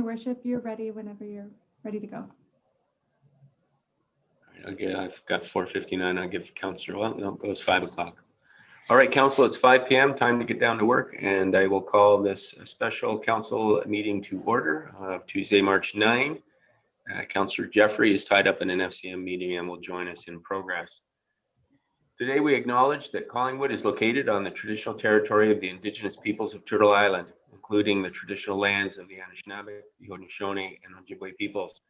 Worship, you're ready whenever you're ready to go. Okay, I've got 4:59. I'll give Councillor, well, no, it goes 5 o'clock. All right, Council, it's 5 p.m. Time to get down to work, and I will call this special council meeting to order of Tuesday, March 9. Councillor Jeffrey is tied up in an FCM meeting and will join us in progress. Today, we acknowledge that Collingwood is located on the traditional territory of the Indigenous peoples of Turtle Island, including the traditional lands of the Anishinaabe, the Haudenosaunee, and Ojibwe peoples,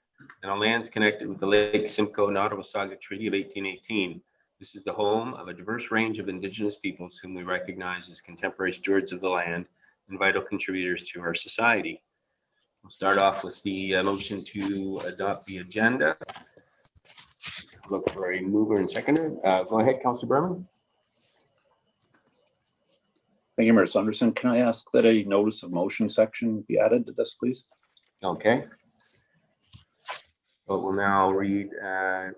and on lands connected with the Lake Simcoe Nottawasaga Treaty of 1818. This is the home of a diverse range of Indigenous peoples whom we recognize as contemporary stewards of the land and vital contributors to our society. We'll start off with the motion to adopt the agenda. Look for a mover and seconder. Go ahead, Councillor Berman. Thank you, Mayor Saunderson. Can I ask that a notice of motion section be added to this, please? Okay. So we'll now read, I'll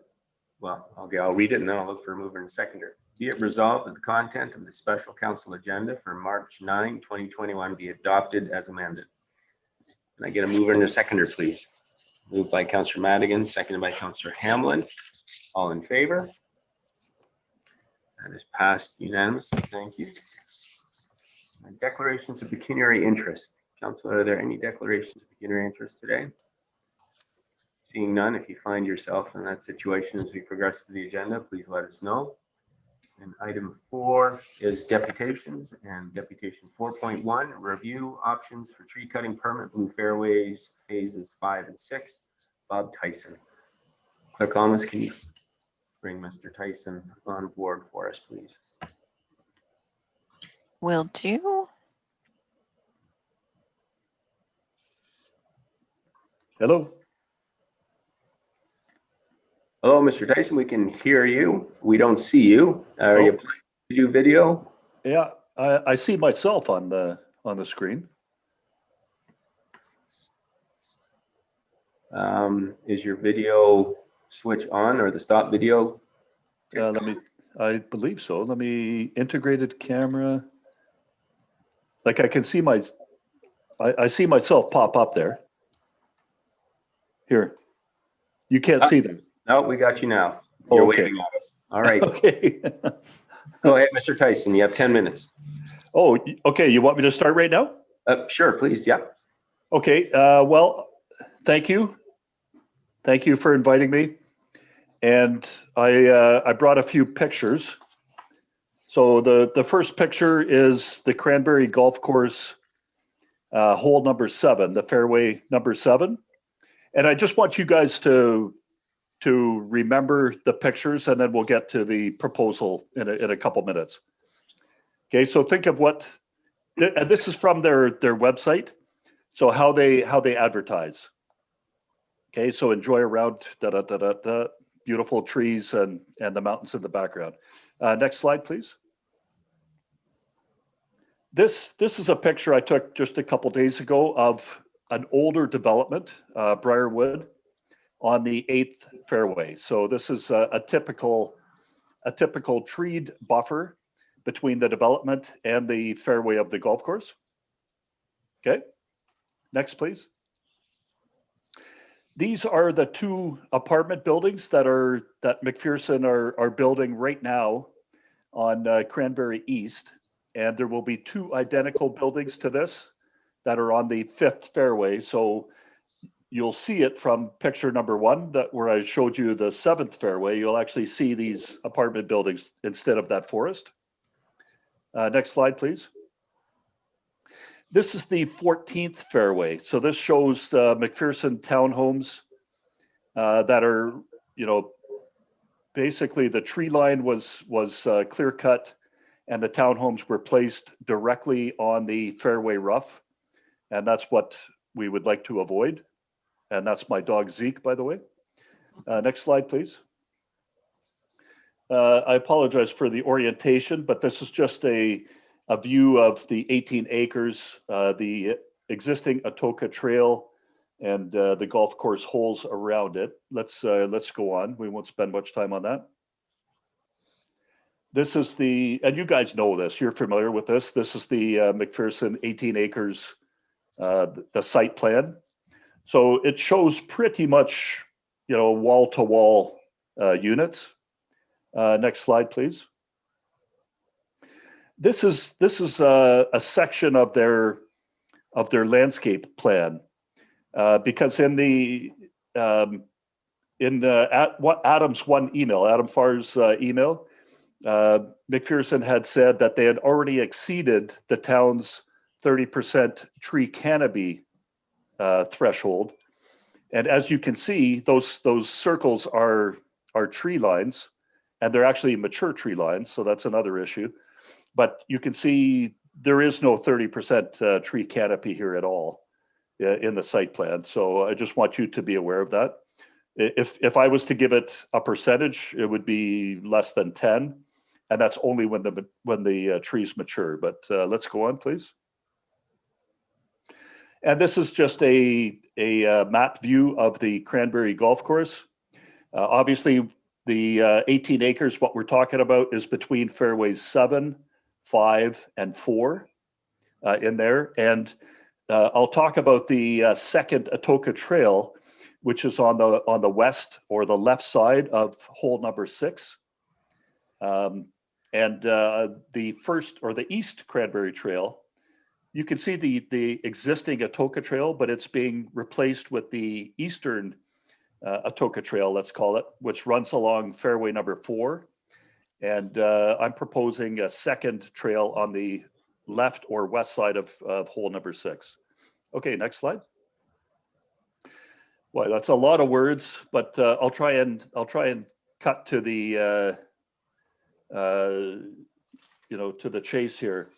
read it and then I'll look for a mover and seconder. Be it resolved that the content of the special council agenda for March 9, 2021 be adopted as amended. Can I get a mover and a seconder, please? Moved by Councillor Madigan, seconded by Councillor Hamlin. All in favor? That is passed unanimously. Thank you. Declarations of pecuniary interest. Councillor, are there any declarations of pecuniary interest today? Seeing none, if you find yourself in that situation as we progress to the agenda, please let us know. And item 4 is deputations, and deputation 4.1, review options for tree cutting permit Blue Fairways phases 5 and 6. Bob Tyssen. Clerk Almas, can you bring Mr. Tyssen on board for us, please? Will do. Hello. Hello, Mr. Tyssen. We can hear you. We don't see you. Are you planning to do video? Yeah, I see myself on the screen. Is your video switch on or the stop video? I believe so. Let me integrated camera. Like I can see I see myself pop up there. Here, you can't see them. No, we got you now. You're waving at us. All right. Okay. Go ahead, Mr. Tyssen. You have 10 minutes. Oh, okay. You want me to start right now? Sure, please. Yeah. Okay. Well, thank you. Thank you for inviting me. And I brought a few pictures. So the first picture is the Cranberry Golf Course, hole number 7, the fairway number 7. And I just want you guys to remember the pictures, and then we'll get to the proposal in a couple minutes. Okay, so think of what, and this is from their website. So how they advertise. Okay, so enjoy around beautiful trees and the mountains in the background. Next slide, please. This is a picture I took just a couple days ago of an older development, Briarwood, on the 8th fairway. So this is a typical treed buffer between the development and the fairway of the golf course. Okay, next please. These are the 2 apartment buildings that McPherson are building right now on Cranberry East, and there will be 2 identical buildings to this that are on the 5th fairway. So you'll see it from picture number 1, where I showed you the 7th fairway. You'll actually see these apartment buildings instead of that forest. Next slide, please. This is the 14th fairway. So this shows the McPherson townhomes that are, basically the tree line was clear cut, and the townhomes were placed directly on the fairway rough, and that's what we would like to avoid. And that's my dog Zeke, by the way. Next slide, please. I apologize for the orientation, but this is just a view of the 18 acres, the existing Atoka Trail, and the golf course holes around it. Let's go on. We won't spend much time on that. This is and you guys know this, you're familiar with this. This is the McPherson 18 acres, the site plan. So it shows pretty much, wall-to-wall units. Next slide, please. This is a section of their landscape plan, because in Adam's Adam Farr's email, McPherson had said that they had already exceeded the town's 30% tree canopy threshold. And as you can see, those circles are tree lines, and they're actually mature tree lines, so that's another issue. But you can see there is no 30% tree canopy here at all in the site plan. So I just want you to be aware of that. If I was to give it a percentage, it would be less than 10, and that's only when the trees mature. But let's go on, please. And this is just a map view of the Cranberry golf course. Obviously, the 18 acres, what we're talking about is between fairways 7, 5, and 4 in there. And I'll talk about the second Atoka Trail, which is on the west or the left side of hole number 6. And the first or the East Cranberry Trail, you can see the existing Atoka Trail, but it's being replaced with the Eastern Atoka Trail, let's call it, which runs along fairway number 4. And I'm proposing a second trail on the left or west side of hole number 6. Okay, next slide. Well, that's a lot of words, but I'll try and cut to the to the chase here.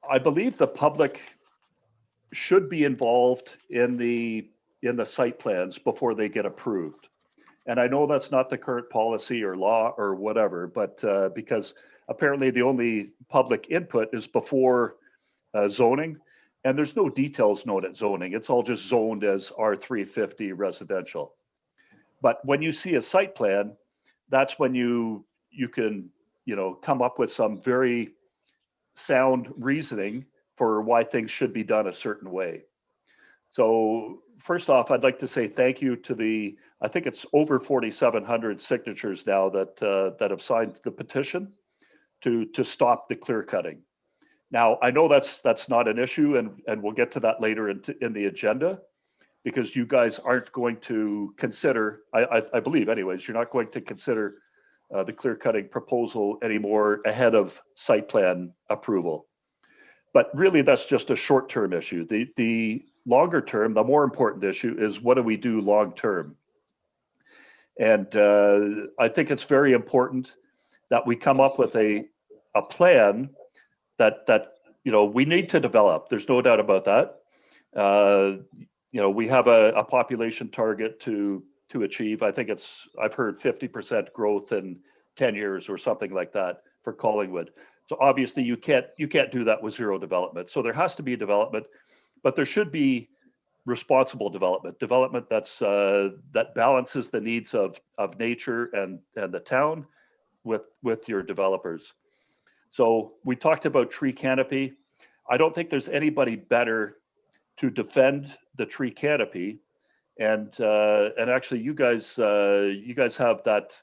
I believe the public should be involved in the site plans before they get approved. And I know that's not the current policy or law or whatever, but because apparently the only public input is before zoning, and there's no details known at zoning. It's all just zoned as R350 residential. But when you see a site plan, that's when you can come up with some very sound reasoning for why things should be done a certain way. So first off, I'd like to say thank you to I think it's over 4,700 signatures now that have signed the petition to stop the clear cutting. Now, I know that's not an issue, and we'll get to that later in the agenda, because you guys aren't going to consider, I believe anyways, you're not going to consider the clear cutting proposal anymore ahead of site plan approval. But really, that's just a short-term issue. The longer term, the more important issue is, what do we do long-term? And I think it's very important that we come up with a plan that we need to develop. There's no doubt about that. We have a population target to achieve. I think I've heard 50% growth in 10 years or something like that for Collingwood. So obviously you can't do that with zero development. So there has to be development, but there should be responsible development that balances the needs of nature and the town with your developers. So we talked about tree canopy. I don't think there's anybody better to defend the tree canopy. And actually, you guys have that.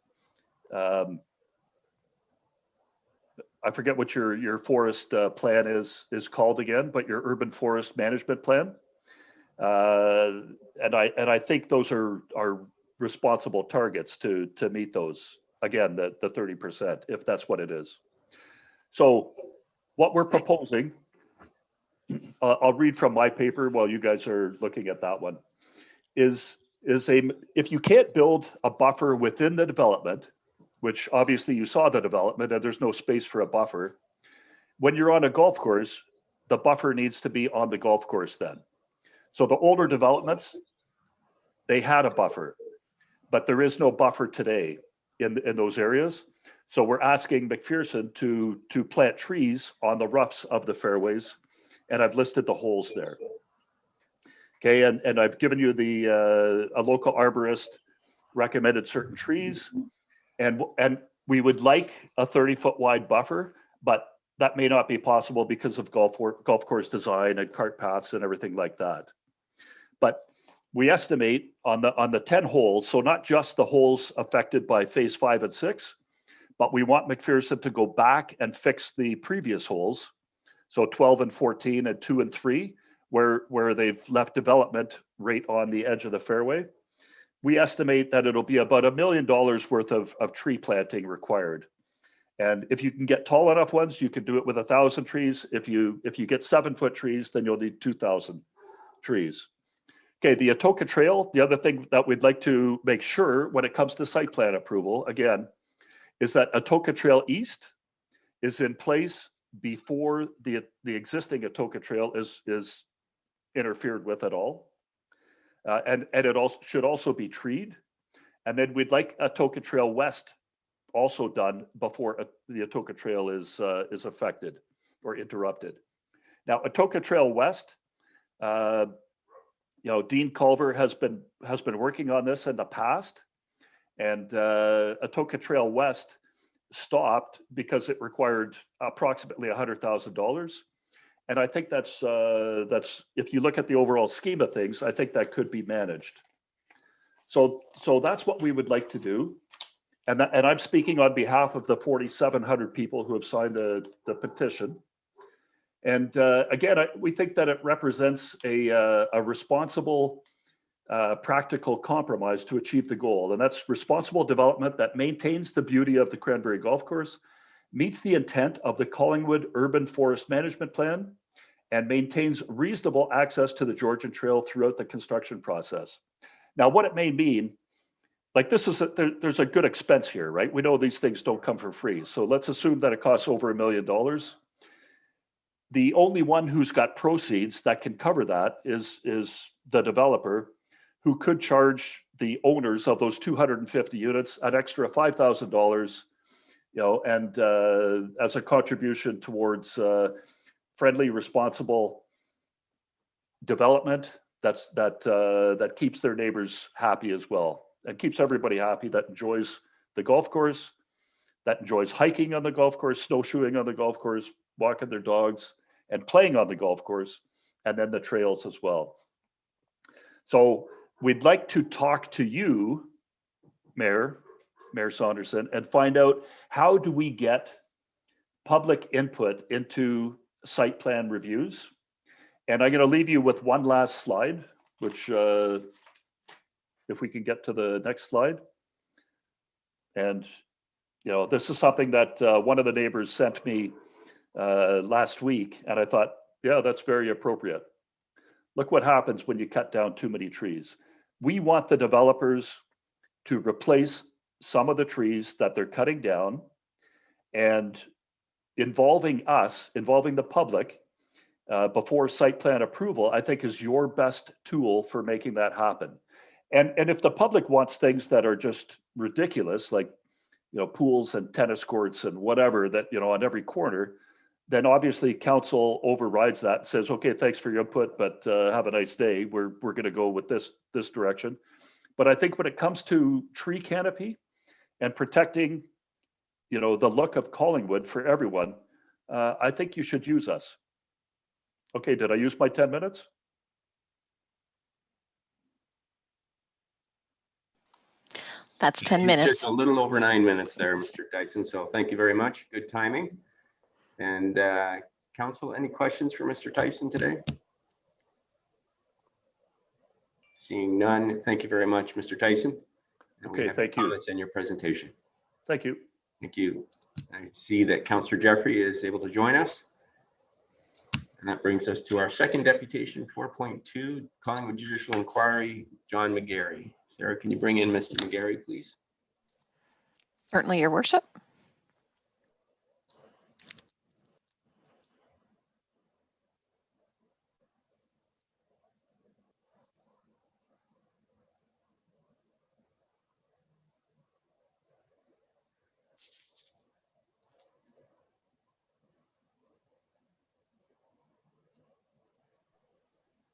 I forget what your forest plan is called again, but your urban forest management plan. And I think those are responsible targets to meet those. Again, the 30%, if that's what it is. So what we're proposing, I'll read from my paper while you guys are looking at that one, is if you can't build a buffer within the development, which obviously you saw the development and there's no space for a buffer, when you're on a golf course, the buffer needs to be on the golf course then. So the older developments, they had a buffer, but there is no buffer today in those areas. So we're asking McPherson to plant trees on the roughs of the fairways, and I've listed the holes there. Okay, and I've given you a local arborist recommended certain trees, and we would like a 30-foot wide buffer, but that may not be possible because of golf course design and cart paths and everything like that. But we estimate on the 10 holes, so not just the holes affected by phase 5 and 6, but we want McPherson to go back and fix the previous holes. So 12 and 14 and 2 and 3, where they've left development right on the edge of the fairway. We estimate that it'll be about $1 million worth of tree planting required. And if you can get tall enough ones, you can do it with 1,000 trees. If you get 7-foot trees, then you'll need 2,000 trees. Okay, the Atoka Trail, the other thing that we'd like to make sure when it comes to site plan approval, again, is that Atoka Trail East is in place before the existing Atoka Trail is interfered with at all. And it also should also be treed. And then we'd like Atoka Trail West also done before the Atoka Trail is affected or interrupted. Now, Atoka Trail West, Dean Culver has been working on this in the past, and Atoka Trail West stopped because it required approximately $100,000. And I think that's if you look at the overall scheme of things, I think that could be managed. So that's what we would like to do. And I'm speaking on behalf of the 4,700 people who have signed the petition. And again, we think that it represents a responsible, practical compromise to achieve the goal. And that's responsible development that maintains the beauty of the Cranberry Golf Course, meets the intent of the Collingwood Urban Forest Management Plan, and maintains reasonable access to the Georgian Trail throughout the construction process. Now, what it may mean, like there's a good expense here, right? We know these things don't come for free. So let's assume that it costs over $1 million. The only one who's got proceeds that can cover that is the developer, who could charge the owners of those 250 units an extra $5,000, and as a contribution towards friendly, responsible development that keeps their neighbors happy as well, and keeps everybody happy that enjoys the golf course, that enjoys hiking on the golf course, snowshoeing on the golf course, walking their dogs, and playing on the golf course, and then the trails as well. So we'd like to talk to you, Mayor Saunderson, and find out, how do we get public input into site plan reviews? And I'm going to leave you with one last slide, which if we can get to the next slide. And this is something that one of the neighbors sent me last week, and I thought, yeah, that's very appropriate. Look what happens when you cut down too many trees. We want the developers to replace some of the trees that they're cutting down, and involving the public before site plan approval, I think is your best tool for making that happen. And if the public wants things that are just ridiculous, like pools and tennis courts and whatever that on every corner, then obviously council overrides that and says, okay, thanks for your input, but have a nice day. We're going to go with this direction. But I think when it comes to tree canopy and protecting the look of Collingwood for everyone, I think you should use us. Okay, did I use my 10 minutes? That's 10 minutes. Just a little over 9 minutes there, Mr. Tyssen. So thank you very much. Good timing. And council, any questions for Mr. Tyssen today? Seeing none, thank you very much, Mr. Tyssen. Okay, thank you. Comments in your presentation. Thank you. Thank you. I see that Councillor Jeffrey is able to join us. And that brings us to our second deputation, 4.2, Collingwood Judicial Inquiry, John Megarry. Sarah, can you bring in Mr. Megarry, please? Certainly, Your Worship.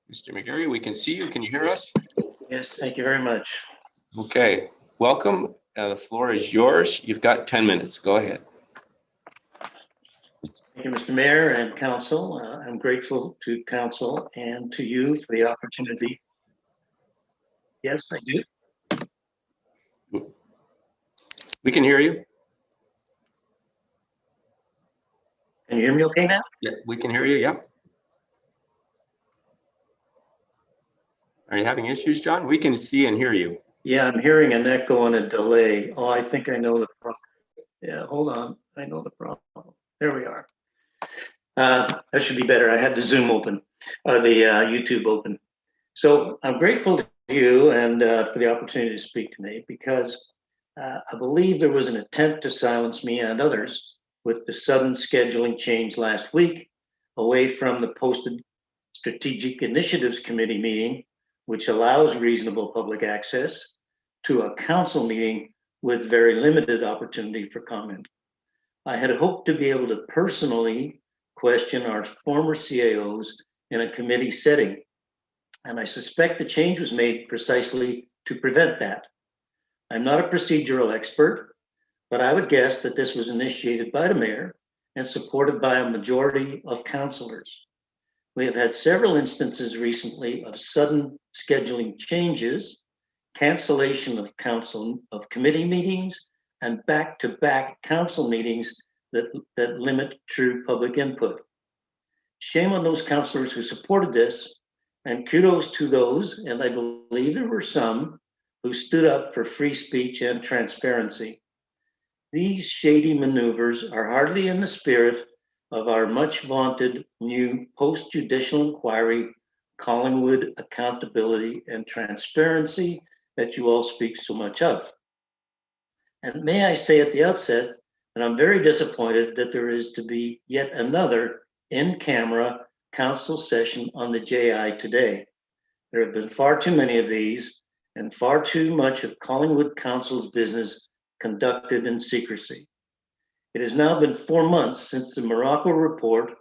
Mr. Megarry, we can see you. Can you hear us? Yes, thank you very much. Okay, welcome. The floor is yours. You've got 10 minutes. Go ahead. Thank you, Mr. Mayor and Council. I'm grateful to Council and to you for the opportunity Yes, I do. We can hear you. Can you hear me okay now? Yeah, we can hear you. Yeah. Are you having issues, John? We can see and hear you. Yeah, I'm hearing an echo and a delay. Oh, I think I know the problem. Yeah, hold on. I know the problem. There we are. That should be better. I had the Zoom open, or the YouTube open. So I'm grateful to you and for the opportunity to speak today, because I believe there was an attempt to silence me and others with the sudden scheduling change last week away from the posted Strategic Initiatives Committee meeting, which allows reasonable public access, to a council meeting with very limited opportunity for comment. I had hoped to be able to personally question our former CAOs in a committee setting, and I suspect the change was made precisely to prevent that. I'm not a procedural expert, but I would guess that this was initiated by the mayor and supported by a majority of councillors. We have had several instances recently of sudden scheduling changes, cancellation of committee meetings, and back-to-back council meetings that limit true public input. Shame on those councillors who supported this, and kudos to those, and I believe there were some, who stood up for free speech and transparency. These shady maneuvers are hardly in the spirit of our much vaunted new post-judicial inquiry, Collingwood accountability and transparency that you all speak so much of. And may I say at the outset that I'm very disappointed that there is to be yet another in-camera council session on the JI today. There have been far too many of these, and far too much of Collingwood Council's business conducted in secrecy. It has now been 4 months since the Morocco report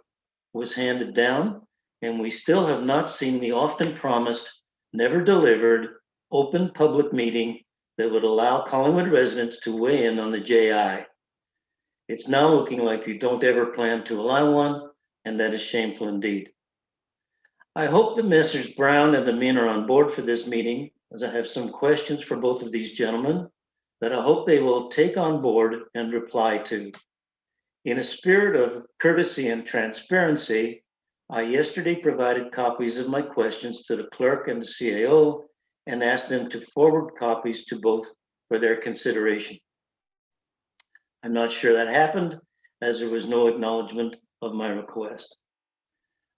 was handed down, and we still have not seen the often promised, never delivered, open public meeting that would allow Collingwood residents to weigh in on the JI. It's now looking like you don't ever plan to allow one, and that is shameful indeed. I hope that Messrs. Brown and Amin are on board for this meeting, as I have some questions for both of these gentlemen that I hope they will take on board and reply to. In a spirit of courtesy and transparency, I yesterday provided copies of my questions to the clerk and the CAO and asked them to forward copies to both for their consideration. I'm not sure that happened, as there was no acknowledgement of my request.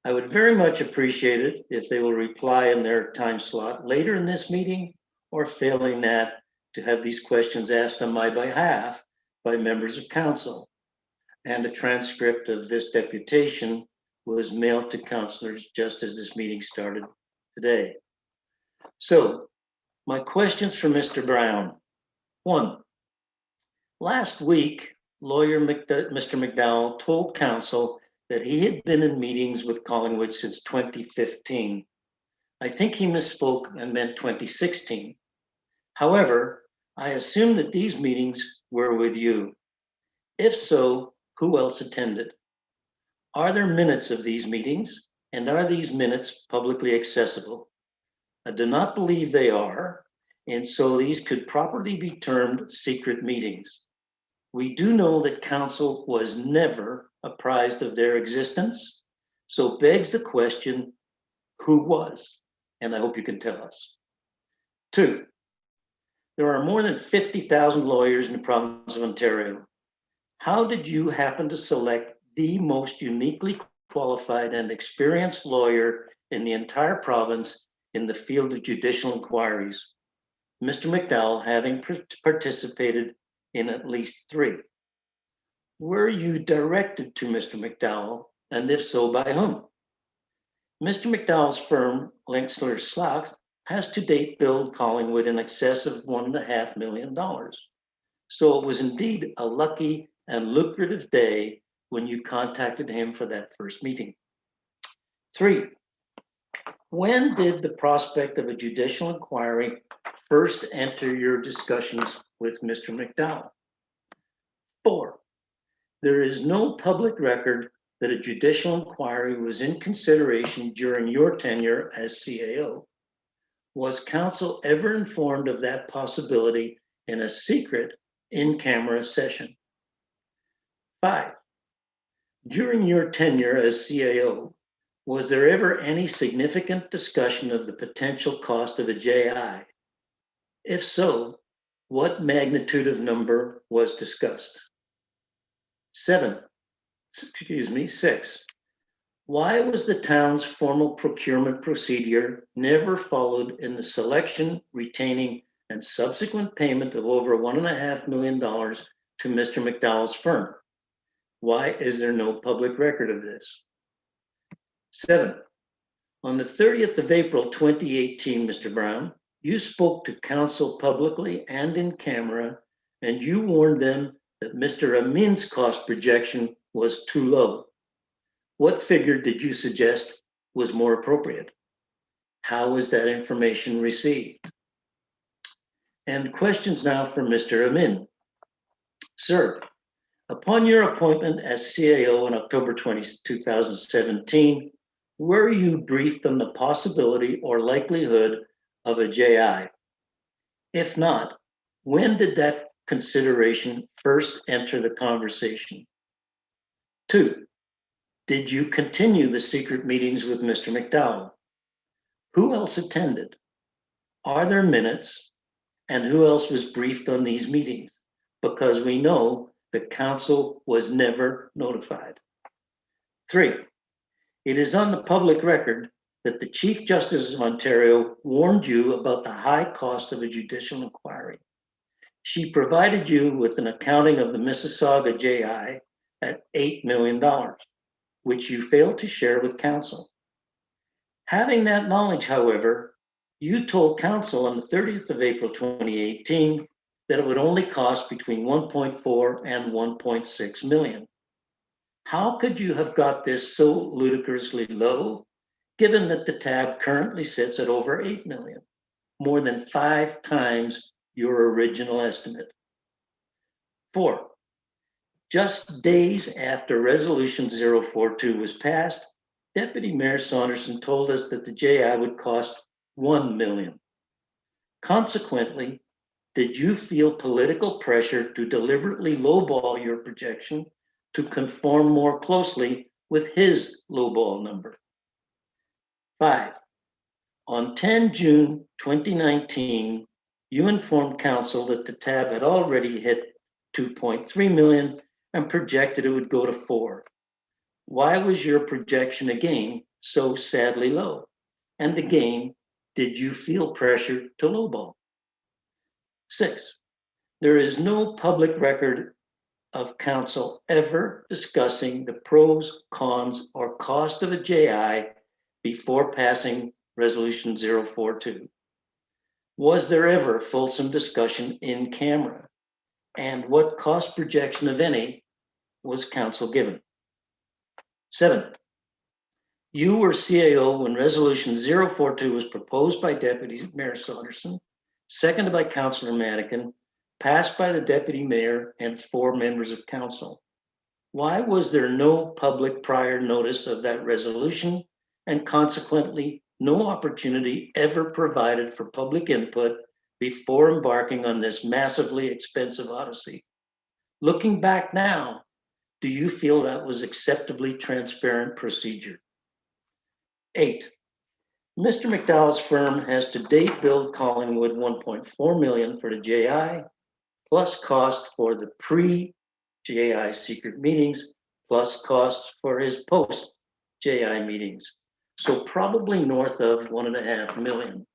I would very much appreciate it if they will reply in their time slot later in this meeting, or failing that, to have these questions asked on my behalf by members of council. And a transcript of this deputation was mailed to councillors just as this meeting started today. So, my questions for Mr. Brown. 1, last week, lawyer Mr. McDowell told council that he had been in meetings with Collingwood since 2015. I think he misspoke and meant 2016. However, I assume that these meetings were with you. If so, who else attended? Are there minutes of these meetings, and are these minutes publicly accessible? I do not believe they are, and so these could properly be termed secret meetings. We do know that council was never apprised of their existence, so begs the question, who was? And I hope you can tell us. 2, there are more than 50,000 lawyers in the province of Ontario. How did you happen to select the most uniquely qualified and experienced lawyer in the entire province in the field of judicial inquiries? Mr. McDowell having participated in at least 3. Were you directed to Mr. McDowell, and if so, by whom? Mr. McDowell's firm, Lenksler Slack, has to date billed Collingwood in excess of $1.5 million. So it was indeed a lucky and lucrative day when you contacted him for that first meeting. 3, when did the prospect of a judicial inquiry first enter your discussions with Mr. McDowell? 4, there is no public record that a judicial inquiry was in consideration during your tenure as CAO. Was council ever informed of that possibility in a secret in-camera session? 5, during your tenure as CAO, was there ever any significant discussion of the potential cost of a JI? If so, what magnitude of number was discussed? 6, why was the town's formal procurement procedure never followed in the selection, retaining, and subsequent payment of over $1.5 million to Mr. McDowell's firm? Why is there no public record of this? 7, on the 30th of April 2018, Mr. Brown, you spoke to council publicly and in camera, and you warned them that Mr. Amin's cost projection was too low. What figure did you suggest was more appropriate? How was that information received? And questions now for Mr. Amin. Sir, upon your appointment as CAO in October 2017, were you briefed on the possibility or likelihood of a JI? If not, when did that consideration first enter the conversation? 2, did you continue the secret meetings with Mr. McDowell? Who else attended? Are there minutes? And who else was briefed on these meetings? Because we know the council was never notified. 3, it is on the public record that the Chief Justice of Ontario warned you about the high cost of a judicial inquiry. She provided you with an accounting of the Mississauga JI at $8 million, which you failed to share with council. Having that knowledge, however, you told council on the 30th of April 2018 that it would only cost between 1.4 and 1.6 million. How could you have got this so ludicrously low, given that the tab currently sits at over 8 million, more than 5 times your original estimate? 4, just days after Resolution 042 was passed, Deputy Mayor Saunderson told us that the JI would cost 1 million. Consequently, did you feel political pressure to deliberately lowball your projection to conform more closely with his lowball number? 5, on 10 June 2019, you informed council that the tab had already hit 2.3 million and projected it would go to 4. Why was your projection again so sadly low? And again, did you feel pressure to lowball? 6, there is no public record of council ever discussing the pros, cons, or cost of a JI before passing Resolution 042. Was there ever fulsome discussion in camera? And what cost projection, if any, was council given? 7, you were CAO when Resolution 042 was proposed by Deputy Mayor Saunderson, seconded by Councillor Mannikin, passed by the Deputy Mayor and 4 members of council. Why was there no public prior notice of that resolution, and consequently no opportunity ever provided for public input before embarking on this massively expensive odyssey? Looking back now, do you feel that was acceptably transparent procedure? 8, Mr. McDowell's firm has to date billed Collingwood 1.4 million for the JI, plus cost for the pre-JI secret meetings, plus costs for his post-JI meetings. So probably north of 1.5 million.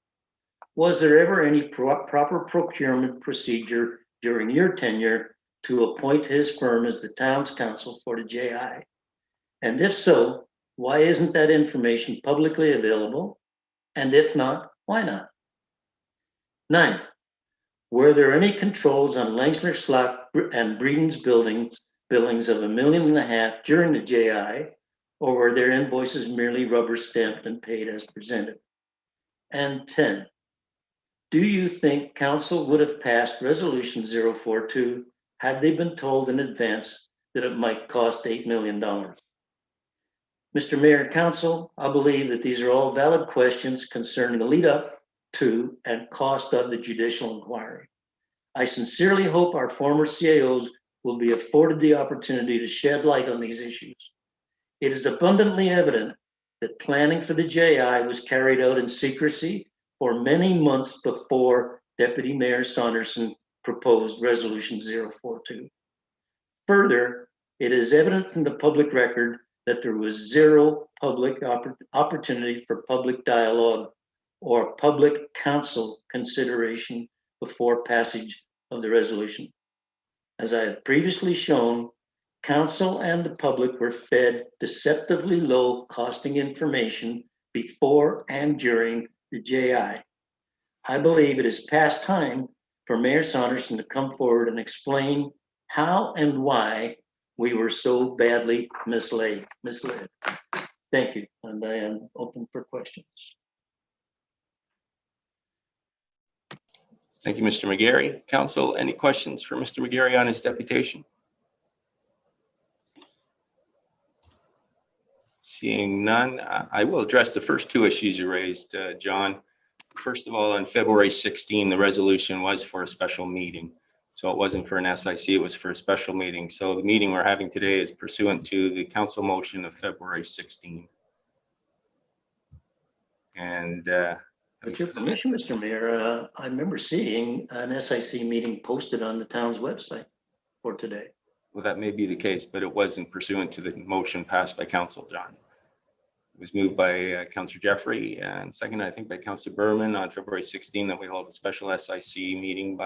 Was there ever any proper procurement procedure during your tenure to appoint his firm as the town's counsel for the JI? And if so, why isn't that information publicly available? And if not, why not? 9, were there any controls on Langsner, Slack, and Breeden's billings of $1.5 million during the JI, or were their invoices merely rubber stamped and paid as presented? And 10, do you think council would have passed Resolution 042 had they been told in advance that it might cost $8 million? Mr. Mayor and Council, I believe that these are all valid questions concerning the lead up to and cost of the judicial inquiry. I sincerely hope our former CAOs will be afforded the opportunity to shed light on these issues. It is abundantly evident that planning for the JI was carried out in secrecy for many months before Deputy Mayor Saunderson proposed Resolution 042. Further, it is evident from the public record that there was zero public opportunity for public dialogue or public council consideration before passage of the resolution. As I have previously shown, council and the public were fed deceptively low costing information before and during the JI. I believe it is past time for Mayor Saunderson to come forward and explain how and why we were so badly misled. Thank you, and I am open for questions. Thank you, Mr. Megarry. Council, any questions for Mr. Megarry on his deputation? Seeing none, I will address the first two issues you raised, John. First of all, on February 16, the resolution was for a special meeting. So it wasn't for an SIC, it was for a special meeting. So the meeting we're having today is pursuant to the council motion of February 16. And With your permission, Mr. Mayor, I remember seeing an SIC meeting posted on the town's website for today. well, that may be the case, but it wasn't pursuant to the motion passed by council, John. It was moved by Councillor Jeffrey and seconded, I think, by Councillor Berman on February 16 that we hold a special SIC meeting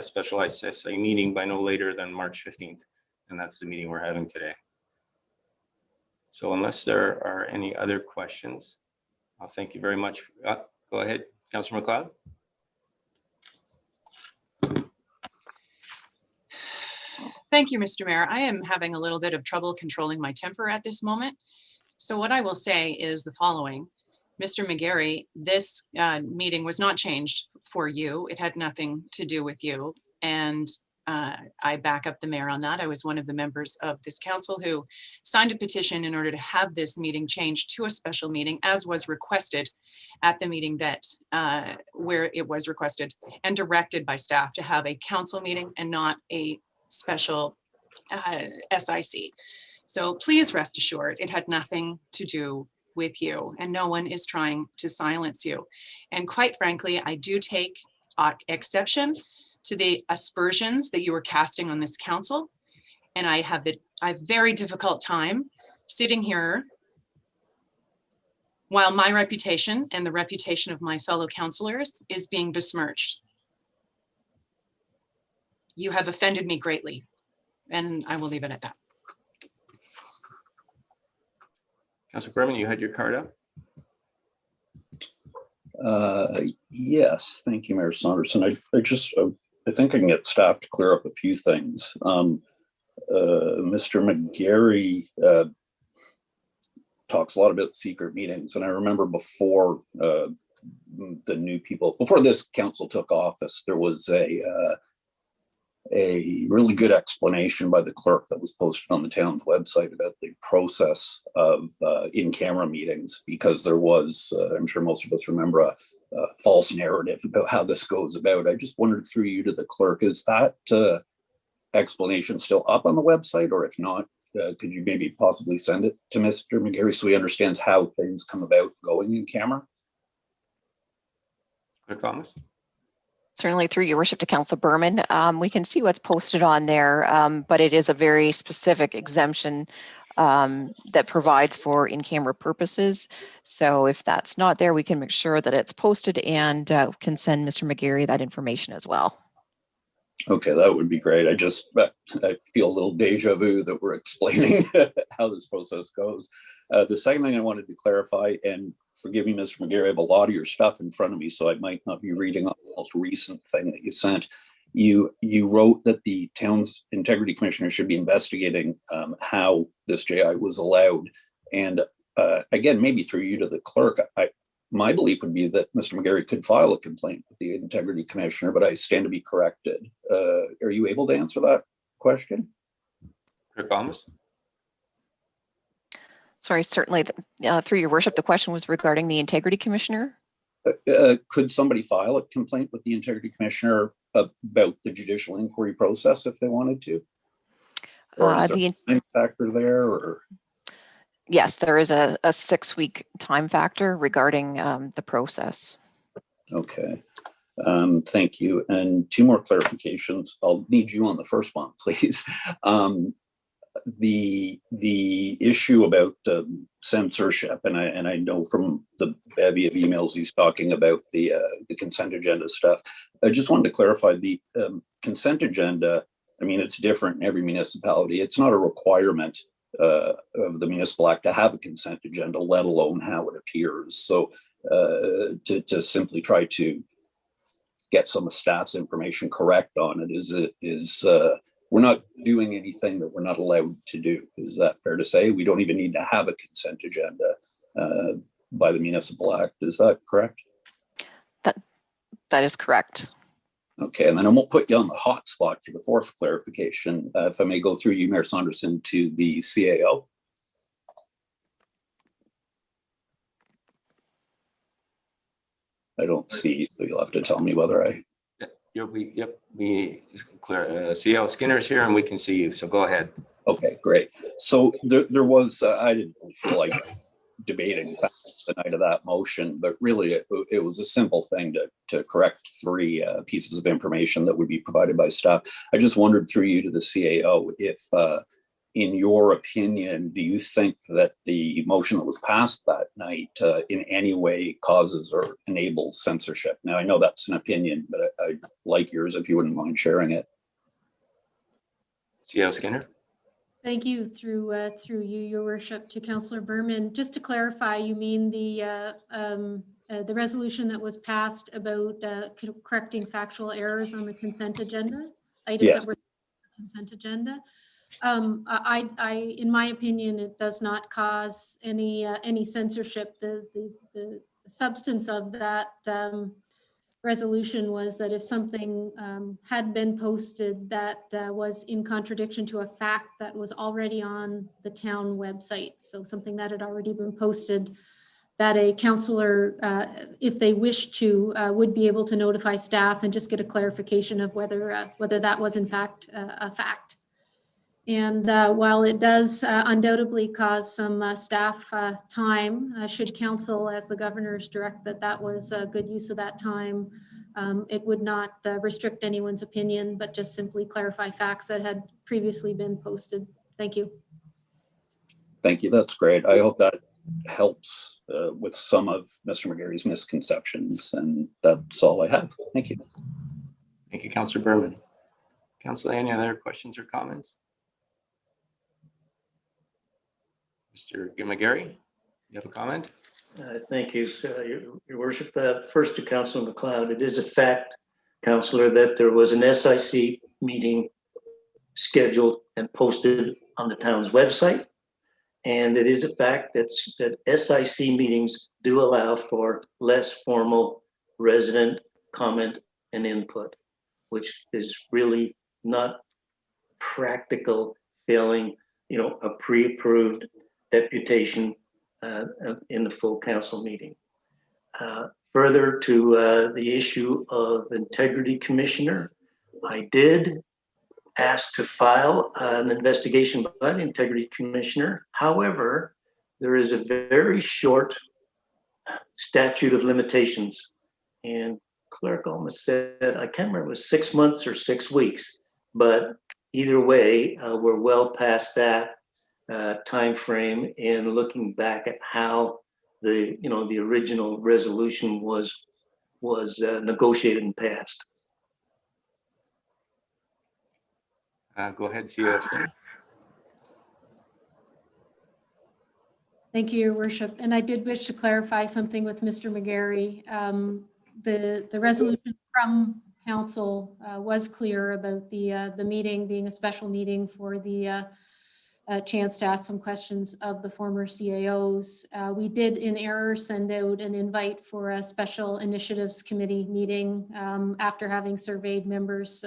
special SIC meeting by no later than March 15th. And that's the meeting we're having today. So unless there are any other questions, I'll thank you very much. Go ahead, Councillor McLeod. Thank you, Mr. Mayor. I am having a little bit of trouble controlling my temper at this moment. So what I will say is the following. Mr. Megarry, this meeting was not changed for you. It had nothing to do with you. And I back up the mayor on that. I was one of the members of this council who signed a petition in order to have this meeting changed to a special meeting, as was requested at the meeting that where it was requested and directed by staff to have a council meeting and not a special SIC. So please rest assured, it had nothing to do with you and no one is trying to silence you. And quite frankly, I do take exception to the aspersions that you were casting on this council. And I have a very difficult time sitting here while my reputation and the reputation of my fellow councillors is being besmirched. You have offended me greatly, and I will leave it at that. Councillor Berman, you had your card up. Yes, thank you, Mayor Saunderson. I think I can get staff to clear up a few things. Mr. Megarry talks a lot about secret meetings, and I remember before the new people, before this council took office, there was a really good explanation by the clerk that was posted on the town's website about the process of in-camera meetings, because there was, I'm sure most of us remember, a false narrative about how this goes about. I just wondered through you to the clerk, is that explanation still up on the website? Or if not, could you maybe possibly send it to Mr. Megarry so he understands how things come about going in camera? Clerk Thomas. Certainly through your worship to Council Berman. We can see what's posted on there, but it is a very specific exemption that provides for in-camera purposes. So if that's not there, we can make sure that it's posted and can send Mr. Megarry that information as well. Okay, that would be great. I feel a little deja vu that we're explaining how this process goes. The second thing I wanted to clarify, and forgive me, Mr. Megarry, I have a lot of your stuff in front of me, so I might not be reading the most recent thing that you sent. You wrote that the town's integrity commissioner should be investigating how this JI was allowed. And again, maybe through you to the clerk, my belief would be that Mr. Megarry could file a complaint with the integrity commissioner, but I stand to be corrected. Are you able to answer that question? Clerk Thomas. Sorry, certainly through your worship, the question was regarding the integrity commissioner. Could somebody file a complaint with the Integrity Commissioner about the judicial inquiry process if they wanted to? Or is there a time factor there? Or Yes, there is a 6-week time factor regarding the process. okay. Thank you. And 2 more clarifications. I'll need you on the first one, please. The issue about censorship, and I know from the bevy of emails he's talking about the consent agenda stuff. I just wanted to clarify the consent agenda. I mean, it's different in every municipality. It's not a requirement of the Municipal Act to have a consent agenda, let alone how it appears. So to simply try to get some of staff's information correct on it is we're not doing anything that we're not allowed to do. Is that fair to say? We don't even need to have a consent agenda by the Municipal Act. Is that correct? That is correct. Okay, and then I won't put you on the hot spot for the 4th clarification. If I may go through you, Mayor Saunderson, to the CAO. I don't see, so you'll have to tell me whether I. Yep, CL Skinner's here and we can see you, so go ahead. Okay, great. So there was, I didn't feel like debating the night of that motion, but really it was a simple thing to correct 3 pieces of information that would be provided by staff. I just wondered through you to the CAO if, in your opinion, do you think that the motion that was passed that night in any way causes or enables censorship? Now, I know that's an opinion, but I'd like yours if you wouldn't mind sharing it. CL Skinner. Thank you. Through you, Your Worship, to Councillor Berman. Just to clarify, you mean the resolution that was passed about correcting factual errors on the consent agenda, items Yes. that were on the consent agenda. In my opinion, it does not cause any censorship. The substance of that resolution was that if something had been posted that was in contradiction to a fact that was already on the town website, so something that had already been posted, that a councillor, if they wish to, would be able to notify staff and just get a clarification of whether that was in fact a fact. And while it does undoubtedly cause some staff time, should council, as the governor's direct that was a good use of that time, it would not restrict anyone's opinion, but just simply clarify facts that had previously been posted. Thank you. Thank you. That's great. I hope that helps with some of Mr. Megarry's misconceptions, and that's all I have. Thank you. Thank you, Councillor Berman. Councillor, any other questions or comments? Mr. Megarry, you have a comment? Thank you, Your Worship. First to Councillor McLeod, it is a fact, Councillor, that there was an SIC meeting scheduled and posted on the town's website. And it is a fact that SIC meetings do allow for less formal resident comment and input, which is really not practical, failing, a pre-approved deputation in the full council meeting. Further to the issue of integrity commissioner, I did ask to file an investigation by the integrity commissioner. However, there is a very short statute of limitations, and clerk almost said, I can't remember, it was 6 months or 6 weeks, but either way, we're well past that time frame in looking back at how the original resolution was negotiated and passed. Go ahead, CL Skinner. Thank you, Your Worship. And I did wish to clarify something with Mr. Megarry. The resolution from council was clear about the meeting being a special meeting for the chance to ask some questions of the former CAOs. We did in error send out an invite for a special initiatives committee meeting after having surveyed members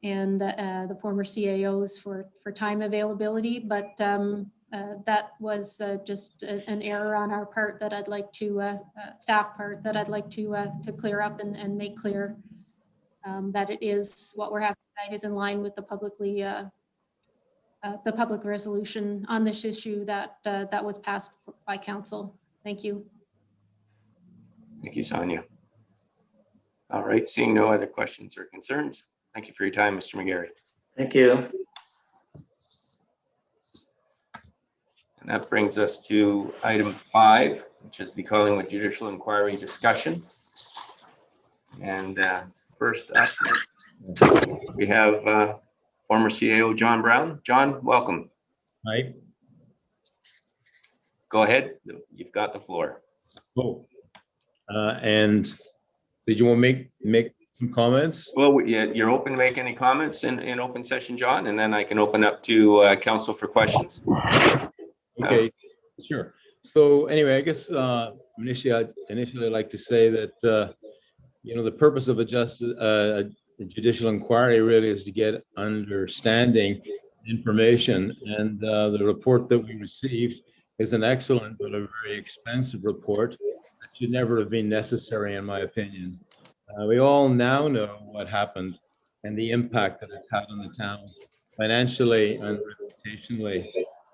and the former CAOs for time availability, but that was just an error on our part that I'd like to, staff part, that I'd like to clear up and make clear that it is, what we're having tonight is in line with the public resolution on this issue that was passed by council. Thank you. Thank you, Sonia. All right, seeing no other questions or concerns, thank you for your time, Mr. Megarry. Thank you. And that brings us to item 5, which is the Collingwood Judicial Inquiry discussion. And first up, we have former CAO John Brown. John, welcome. Hi. Go ahead. You've got the floor. Oh, and did you want to make some comments? Well, yeah, you're open to make any comments in open session, John, and then I can open up to council for questions. Okay, sure. So anyway, I guess initially I'd like to say that you know, the purpose of a judicial inquiry really is to get understanding information, and the report that we received is an excellent but a very expensive report that should never have been necessary, in my opinion. We all now know what happened and the impact that it's had on the town financially and reputationally.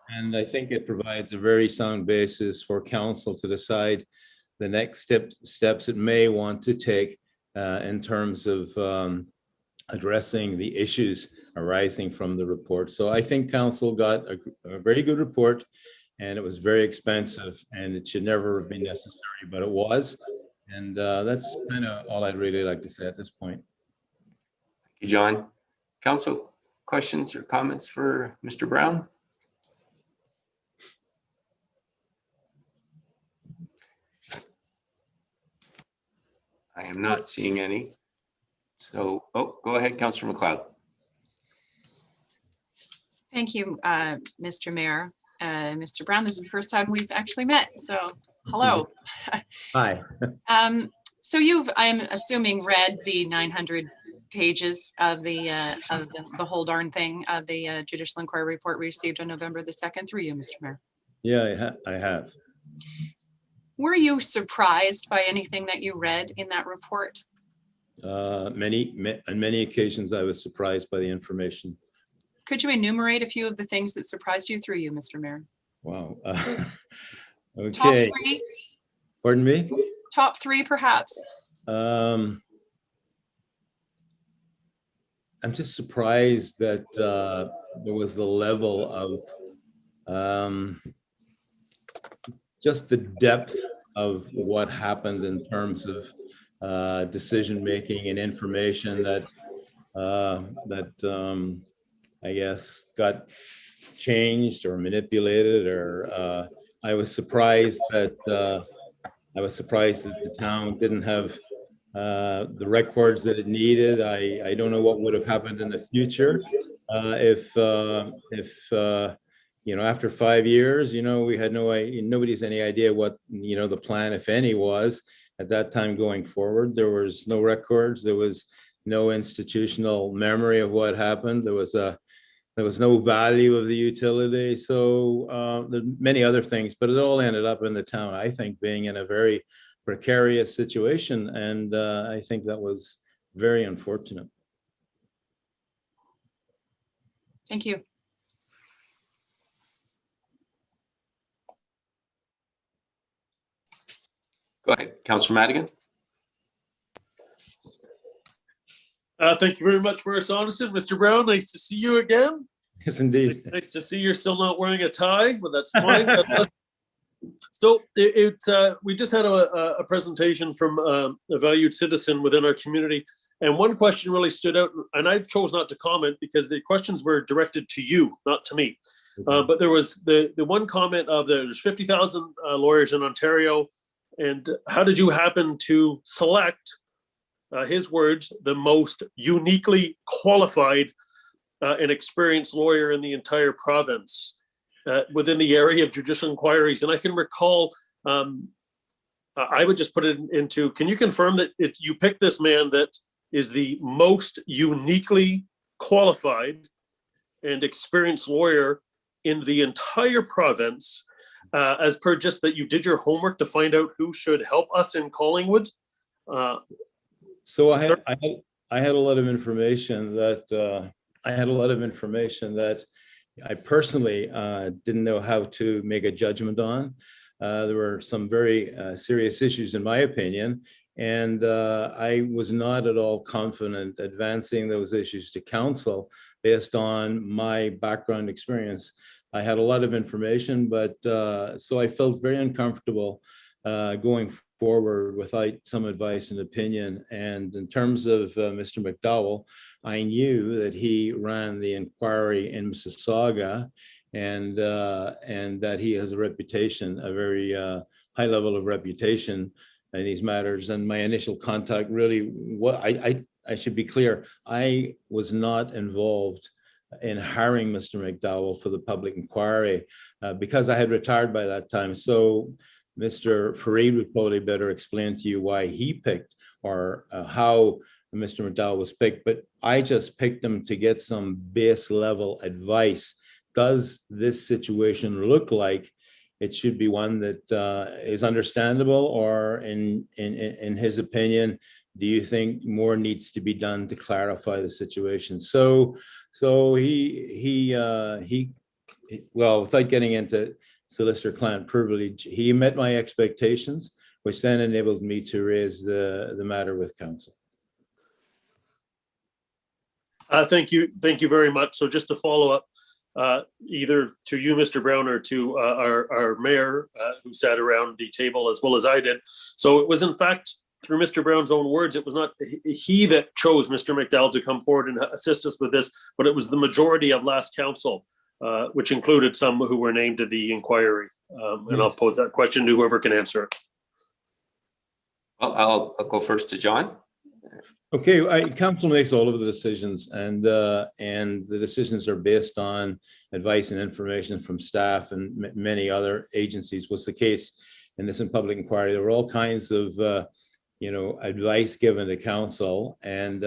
And I think it provides a very sound basis for council to decide the next steps it may want to take in terms of addressing the issues arising from the report. So I think council got a very good report, and it was very expensive, and it should never have been necessary, but it was. And that's kind of all I'd really like to say at this point. Thank you, John. Council, questions or comments for Mr. Brown? I am not seeing any. So, go ahead, Councillor McLeod. Thank you, Mr. Mayor. Mr. Brown, this is the first time we've actually met, so hello. Hi. So you've, I'm assuming, read the 900 pages of the whole darn thing of the judicial inquiry report we received on November the 2nd through you, Mr. Mayor. Yeah, I have. Were you surprised by anything that you read in that report? On many occasions, I was surprised by the information. Could you enumerate a few of the things that surprised you through you, Mr. Mayor? Wow. Top Okay. 3? Pardon me? Top 3, perhaps. I'm just surprised that there was the level of just the depth of what happened in terms of decision making and information that I guess got changed or manipulated, or I was surprised that the town didn't have the records that it needed. I don't know what would have happened in the future if you know, after 5 years, you know, we had nobody's any idea what, you know, the plan, if any, was at that time going forward. There was no records. There was no institutional memory of what happened. There was no value of the utility. So there's many other things, but it all ended up in the town, I think, being in a very precarious situation. And I think that was very unfortunate. Thank you. Go ahead, Councillor Madigan. Thank you very much, Mayor Saunderson. Mr. Brown, nice to see you again. Yes, indeed. Nice to see you're still not wearing a tie, but that's fine. So we just had a presentation from a valued citizen within our community, and one question really stood out, and I chose not to comment because the questions were directed to you, not to me. But there was the one comment of there's 50,000 lawyers in Ontario, and how did you happen to select, his words, the most uniquely qualified and experienced lawyer in the entire province within the area of judicial inquiries? And I can recall, I would just put it into, can you confirm that you picked this man that is the most uniquely qualified and experienced lawyer in the entire province, as per just that you did your homework to find out who should help us in Collingwood? So I had a lot of information that I personally didn't know how to make a judgment on. There were some very serious issues, in my opinion, and I was not at all confident advancing those issues to council based on my background experience. I had a lot of information, but so I felt very uncomfortable going forward without some advice and opinion. And in terms of Mr. McDowell, I knew that he ran the inquiry in Mississauga, and that he has a reputation, a very high level of reputation in these matters. And my initial contact really, I should be clear, I was not involved in hiring Mr. McDowell for the public inquiry because I had retired by that time. So Mr. Fareed would probably better explain to you why he picked or how Mr. McDowell was picked, but I just picked him to get some base level advice. Does this situation look like it should be one that is understandable, or in his opinion, do you think more needs to be done to clarify the situation? So he well, without getting into solicitor-client privilege, he met my expectations, which then enabled me to raise the matter with council. Thank you very much. So just to follow up, either to you, Mr. Brown, or to our mayor who sat around the table as well as I did. So it was in fact, through Mr. Brown's own words, it was not he that chose Mr. McDowell to come forward and assist us with this, but it was the majority of last council, which included some who were named to the inquiry. And I'll pose that question to whoever can answer it. Well, I'll go first to John. Okay, council makes all of the decisions, and the decisions are based on advice and information from staff and many other agencies. Was the case in this in public inquiry. There were all kinds of advice given to council, and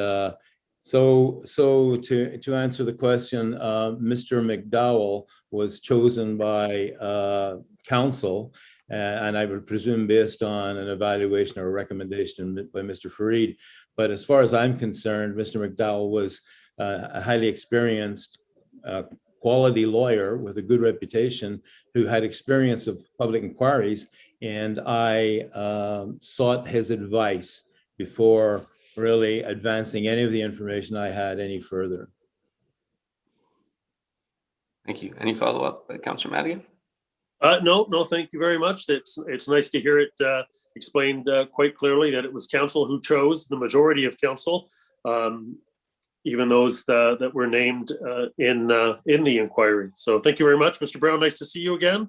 so to answer the question, Mr. McDowell was chosen by council, and I would presume based on an evaluation or a recommendation by Mr. Fareed. But as far as I'm concerned, Mr. McDowell was a highly experienced, quality lawyer with a good reputation who had experience of public inquiries, and I sought his advice before really advancing any of the information I had any further. Thank you. Any follow-up, Councillor Madigan? No, thank you very much. It's nice to hear it explained quite clearly that it was council who chose, the majority of council, even those that were named in the inquiry. So thank you very much, Mr. Brown. Nice to see you again.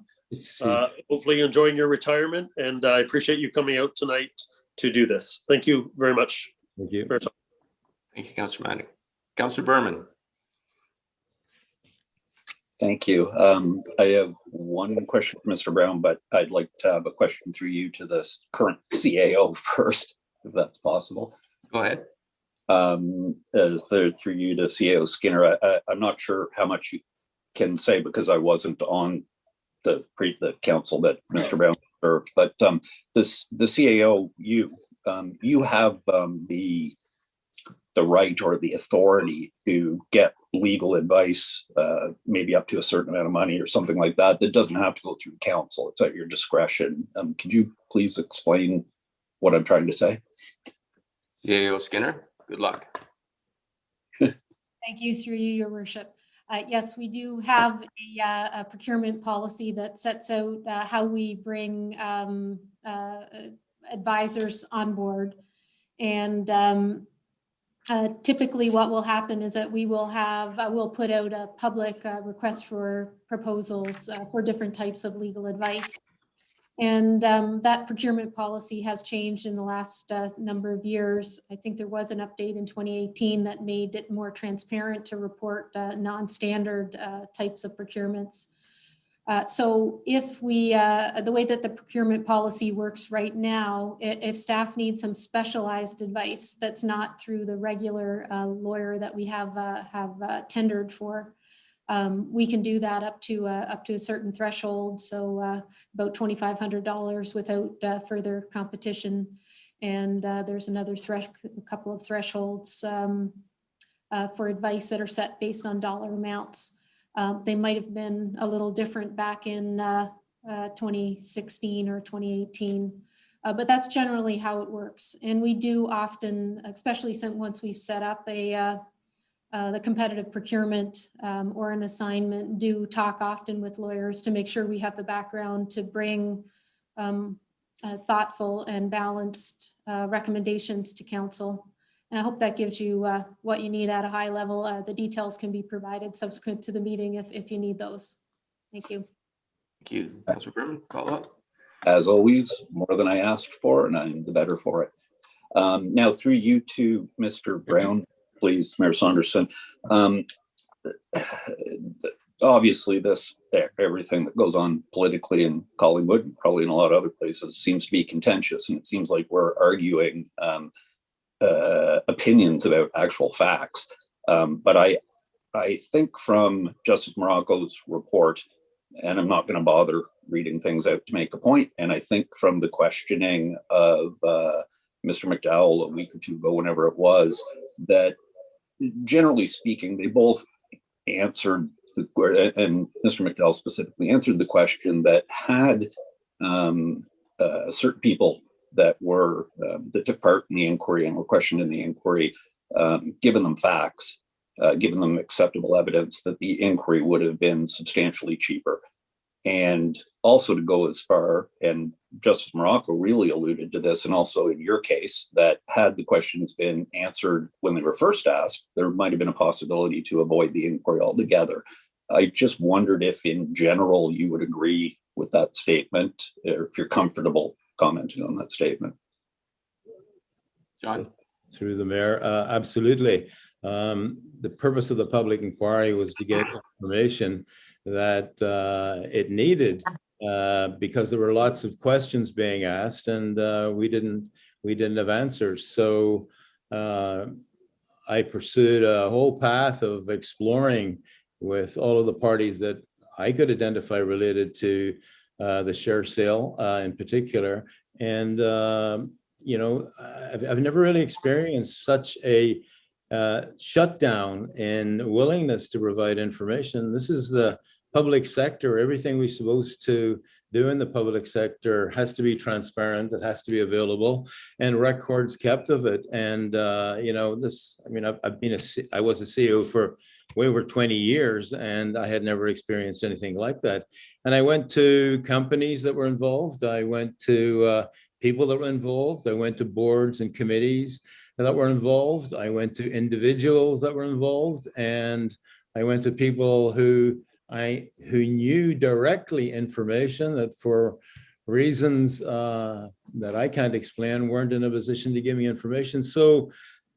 Hopefully enjoying your retirement, and I appreciate you coming out tonight to do this. Thank you very much. Thank you. Thank you, Councillor Madigan. Councillor Berman. Thank you. I have one question for Mr. Brown, but I'd like to have a question through you to the current CAO first, if that's possible. Go ahead. Through you to CAO Skinner. I'm not sure how much you can say because I wasn't on the council that Mr. Brown served, but the CAO, you have the right or the authority to get legal advice, maybe up to a certain amount of money or something like that. That doesn't have to go through council. It's at your discretion. Could you please explain what I'm trying to say? CAO Skinner, good luck. Thank you, through you, your worship. Yes, we do have a procurement policy that sets out how we bring advisors on board. And typically what will happen is that we will have, we'll put out a public request for proposals for different types of legal advice. And that procurement policy has changed in the last number of years. I think there was an update in 2018 that made it more transparent to report non-standard types of procurements. So if we, the way that the procurement policy works right now, if staff needs some specialized advice that's not through the regular lawyer that we have tendered for, We can do that up to a certain threshold, so about $2,500 without further competition. And there's another couple of thresholds for advice that are set based on dollar amounts. They might have been a little different back in 2016 or 2018. But that's generally how it works. And we do often, especially since once we've set up the competitive procurement or an assignment, do talk often with lawyers to make sure we have the background to bring thoughtful and balanced recommendations to council. And I hope that gives you what you need at a high level. The details can be provided subsequent to the meeting if you need those. Thank you. Thank you. Councilor Berman, call up. As always, more than I asked for, and I'm the better for it. Now, through you to Mr. Brown, please, Mayor Saunderson. Obviously, everything that goes on politically in Collingwood, probably in a lot of other places, seems to be contentious, and it seems like we're arguing opinions about actual facts. But I think from Justice Morocco's report, and I'm not going to bother reading things out to make a point, and I think from the questioning of Mr. McDowell a week or two ago, whenever it was, that generally speaking, they both answered, and Mr. McDowell specifically answered the question that had certain people that took part in the inquiry and were questioned in the inquiry, given them facts, given them acceptable evidence, that the inquiry would have been substantially cheaper. And also to go as far, and Justice Morocco really alluded to this, and also in your case, that had the questions been answered when they were first asked, there might have been a possibility to avoid the inquiry altogether. I just wondered if in general you would agree with that statement, or if you're comfortable commenting on that statement. John? Through the mayor, absolutely. The purpose of the public inquiry was to get information that it needed, because there were lots of questions being asked, and we didn't have answers. So I pursued a whole path of exploring with all of the parties that I could identify related to the share sale in particular. And you know, I've never really experienced such a shutdown in willingness to provide information. This is the public sector. Everything we're supposed to do in the public sector has to be transparent. It has to be available, and records kept of it. And you know, this. I mean, I was a CEO for way over 20 years, and I had never experienced anything like that. And I went to companies that were involved. I went to people that were involved. I went to boards and committees that were involved. I went to individuals that were involved, and I went to people who knew directly information that, for reasons that I can't explain, weren't in a position to give me information. So,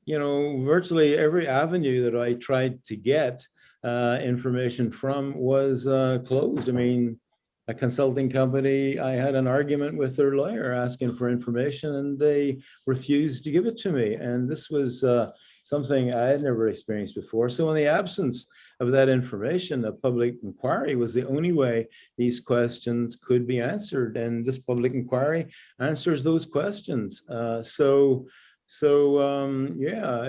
you know, virtually every avenue that I tried to get information from was closed. I mean, a consulting company, I had an argument with their lawyer asking for information, and they refused to give it to me. And this was something I had never experienced before. So in the absence of that information, a public inquiry was the only way these questions could be answered. And this public inquiry answers those questions. Yeah,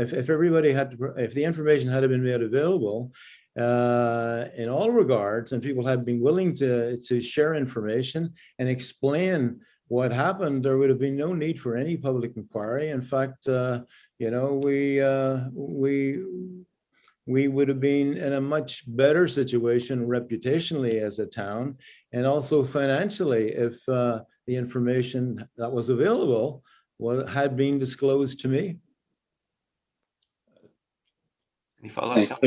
if everybody if the information had been made available, in all regards, and people had been willing to share information and explain what happened, there would have been no need for any public inquiry. In fact, you know, we would have been in a much better situation reputationally as a town, and also financially, if the information that was available had been disclosed to me. Any follow-up?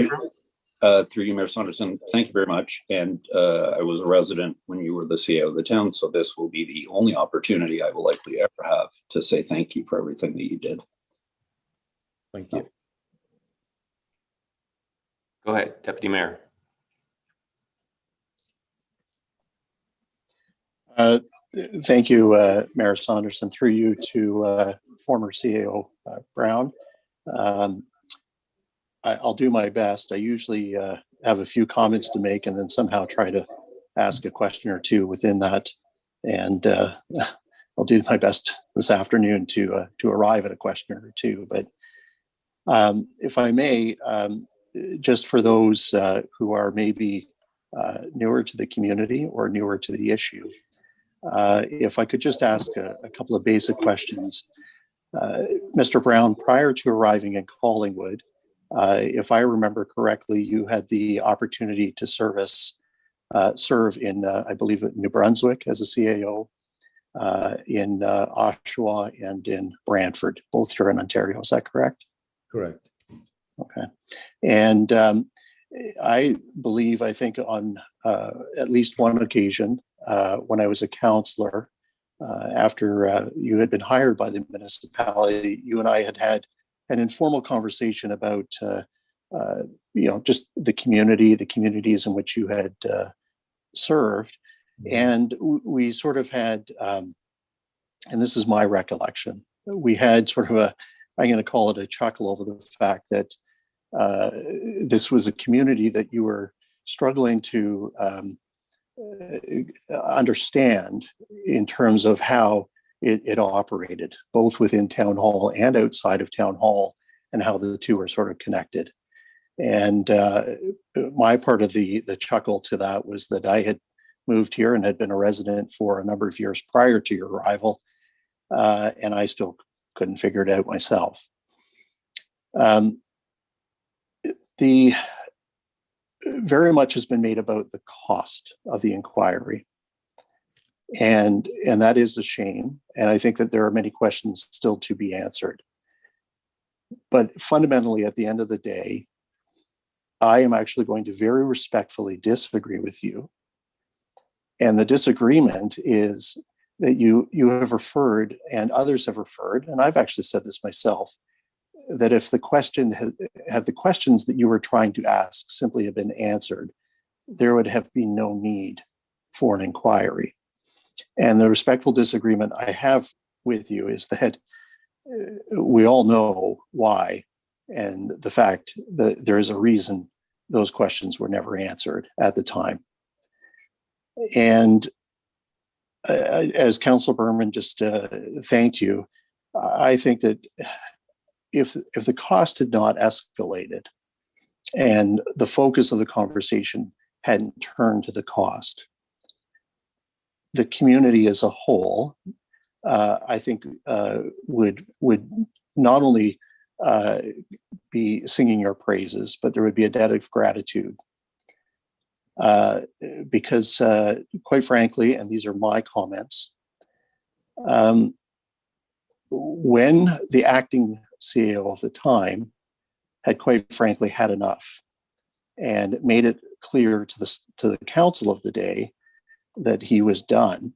Through you, Mayor Saunderson, thank you very much. And I was a resident when you were the CEO of the town, so this will be the only opportunity I will likely ever have to say thank you for everything that you did. Thank you. Go ahead, Deputy Mayor. Thank you, Mayor Saunderson, through you to former CEO Brown. I'll do my best. I usually have a few comments to make and then somehow try to ask a question or two within that. And I'll do my best this afternoon to arrive at a question or two. But if I may, just for those who are maybe newer to the community or newer to the issue, if I could just ask a couple of basic questions. Mr. Brown, prior to arriving in Collingwood, if I remember correctly, you had the opportunity to serve in, I believe, New Brunswick as a CAO, in Oshawa and in Brantford, both here in Ontario. Is that correct? Correct. Okay. And I believe, I think on at least one occasion, when I was a councillor, after you had been hired by the municipality, you and I had an informal conversation about, just the communities in which you had served. And we sort of had, and this is my recollection, we had sort of I'm going to call it a chuckle over the fact that this was a community that you were struggling to understand in terms of how it operated, both within town hall and outside of town hall, and how the two are sort of connected. And my part of the chuckle to that was that I had moved here and had been a resident for a number of years prior to your arrival, and I still couldn't figure it out myself. Very much has been made about the cost of the inquiry. And that is a shame. And I think that there are many questions still to be answered. But fundamentally, at the end of the day, I am actually going to very respectfully disagree with you. And the disagreement is that you have referred, and others have referred, and I've actually said this myself, that if the question had the questions that you were trying to ask simply have been answered, there would have been no need for an inquiry. And the respectful disagreement I have with you is that we all know why, and the fact that there is a reason those questions were never answered at the time. And as Councillor Berman just thanked you, I think that if the cost had not escalated and the focus of the conversation hadn't turned to the cost, the community as a whole, I think would not only be singing your praises, but there would be a debt of gratitude. Because quite frankly, and these are my comments, when the acting CEO of the time had quite frankly had enough and made it clear to the council of the day that he was done,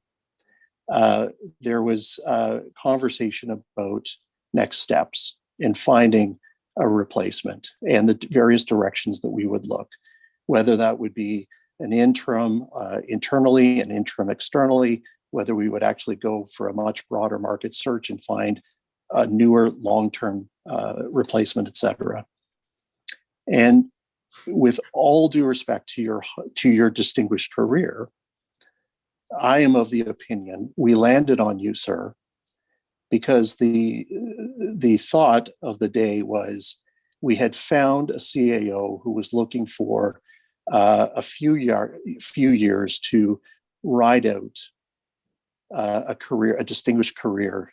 there was a conversation about next steps in finding a replacement and the various directions that we would look, whether that would be an interim internally, an interim externally, whether we would actually go for a much broader market search and find a newer long-term replacement, et cetera. And with all due respect to your distinguished career, I am of the opinion we landed on you, sir, because the thought of the day was we had found a CAO who was looking for a few years to ride out a distinguished career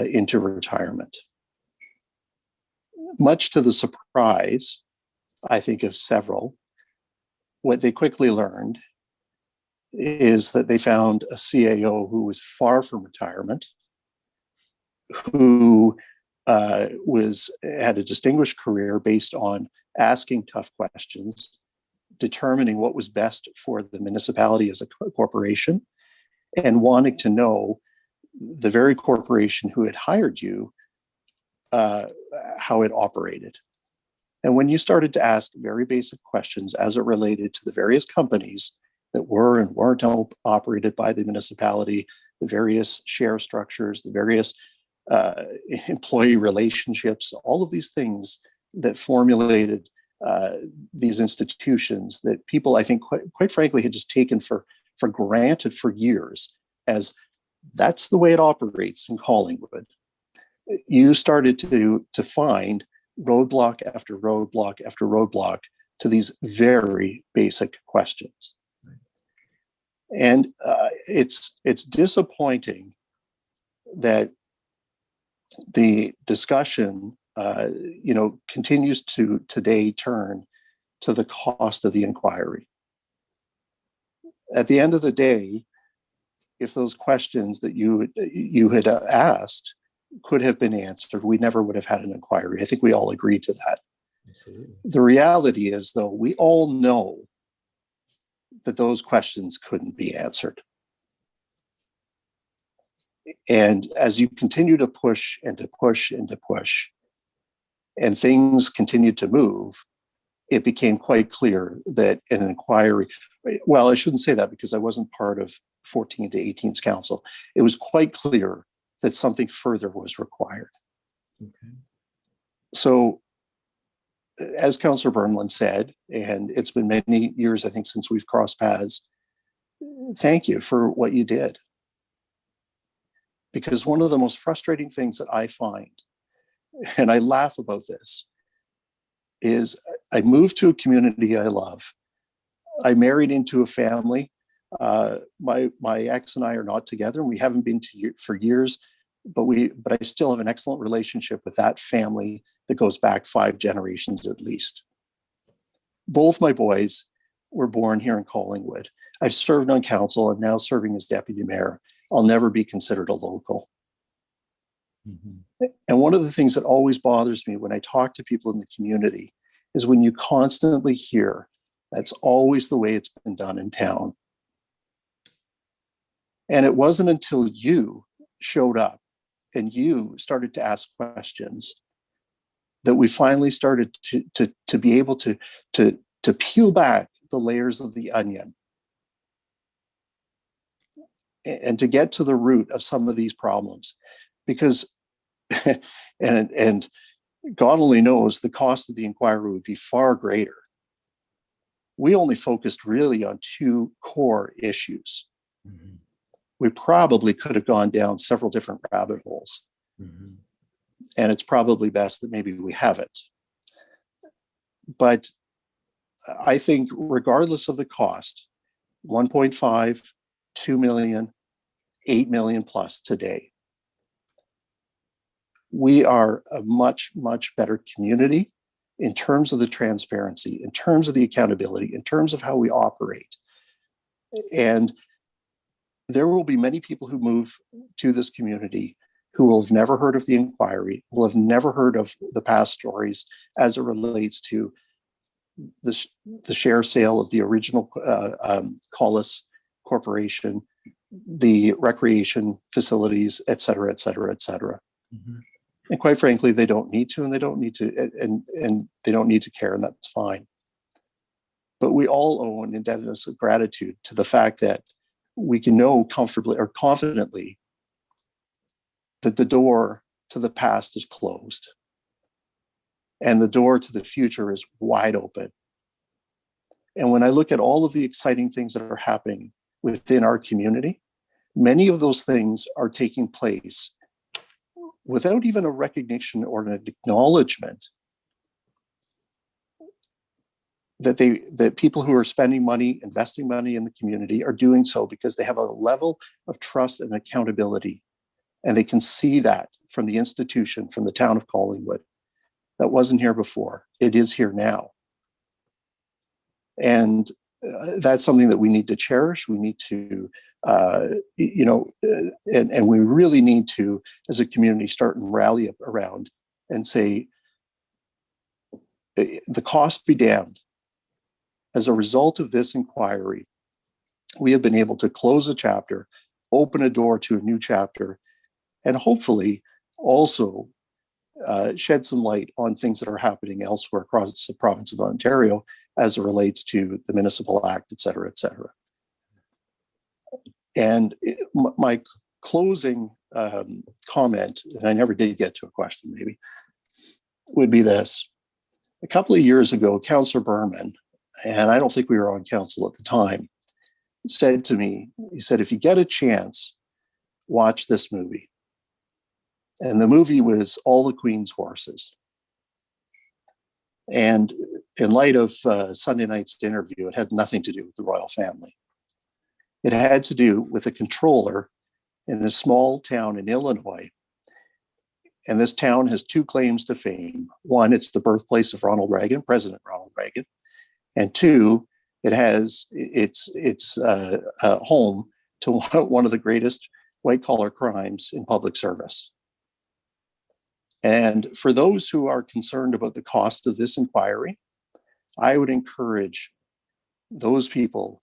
into retirement. Much to the surprise, I think, of several, what they quickly learned is that they found a CAO who was far from retirement, who had a distinguished career based on asking tough questions, determining what was best for the municipality as a corporation, and wanting to know the very corporation who had hired you, how it operated. And when you started to ask very basic questions as it related to the various companies that were and weren't operated by the municipality, the various share structures, the various employee relationships, all of these things that formulated these institutions that people, I think, quite frankly, had just taken for granted for years as that's the way it operates in Collingwood. You started to find roadblock after roadblock after roadblock to these very basic questions. And it's disappointing that the discussion continues to today turn to the cost of the inquiry. At the end of the day, if those questions that you had asked could have been answered, we never would have had an inquiry. I think we all agree to that. Absolutely. The reality is, though, we all know that those questions couldn't be answered. And as you continue to push and to push and to push, and things continued to move, it became quite clear that an inquiry, well, I shouldn't say that because I wasn't part of 14 to 18's council. It was quite clear that something further was required. Okay. So, as Councillor Burnland said, and it's been many years, I think, since we've crossed paths, thank you for what you did. Because one of the most frustrating things that I find, and I laugh about this, is I moved to a community I love. I married into a family. My ex and I are not together, and we haven't been for years, but I still have an excellent relationship with that family that goes back 5 generations at least. Both my boys were born here in Collingwood. I've served on council. I'm now serving as deputy mayor. I'll never be considered a local. Mm-hmm. And one of the things that always bothers me when I talk to people in the community is when you constantly hear that's always the way it's been done in town. And it wasn't until you showed up and you started to ask questions that we finally started to be able to peel back the layers of the onion and to get to the root of some of these problems. Because, and God only knows the cost of the inquiry would be far greater. We only focused really on 2 core issues. Mm-hmm. We probably could have gone down several different rabbit holes. Mm-hmm. And it's probably best that maybe we haven't. But I think regardless of the cost, 1.5, 2 million, 8 million plus today, we are a much, much better community in terms of the transparency, in terms of the accountability, in terms of how we operate. And there will be many people who move to this community who will have never heard of the inquiry, will have never heard of the past stories as it relates to the share sale of the original Collis Corporation, the recreation facilities, et cetera, et cetera, et cetera. Mm-hmm. And quite frankly, they don't need to, and they don't need to, and they don't need to care, and that's fine. But we all owe an indebtedness of gratitude to the fact that we can know comfortably or confidently that the door to the past is closed and the door to the future is wide open. And when I look at all of the exciting things that are happening within our community, many of those things are taking place without even a recognition or an acknowledgement that people who are spending money, investing money in the community are doing so because they have a level of trust and accountability. And they can see that from the institution, from the town of Collingwood. That wasn't here before. It is here now. And that's something that we need to cherish. We need to, and we really need to, as a community, start and rally up around and say, the cost be damned. As a result of this inquiry, we have been able to close a chapter, open a door to a new chapter, and hopefully also shed some light on things that are happening elsewhere across the province of Ontario as it relates to the Municipal Act, et cetera, et cetera. And my closing comment, and I never did get to a question maybe, would be this. A couple of years ago, Councillor Berman, and I don't think we were on council at the time, said to me, he said, if you get a chance, watch this movie. And the movie was All the Queen's Horses. And in light of Sunday night's interview, it had nothing to do with the royal family. It had to do with a controller in a small town in Illinois. And this town has two claims to fame. One, it's the birthplace of Ronald Reagan, President Ronald Reagan. And two, it's home to one of the greatest white-collar crimes in public service. And for those who are concerned about the cost of this inquiry, I would encourage those people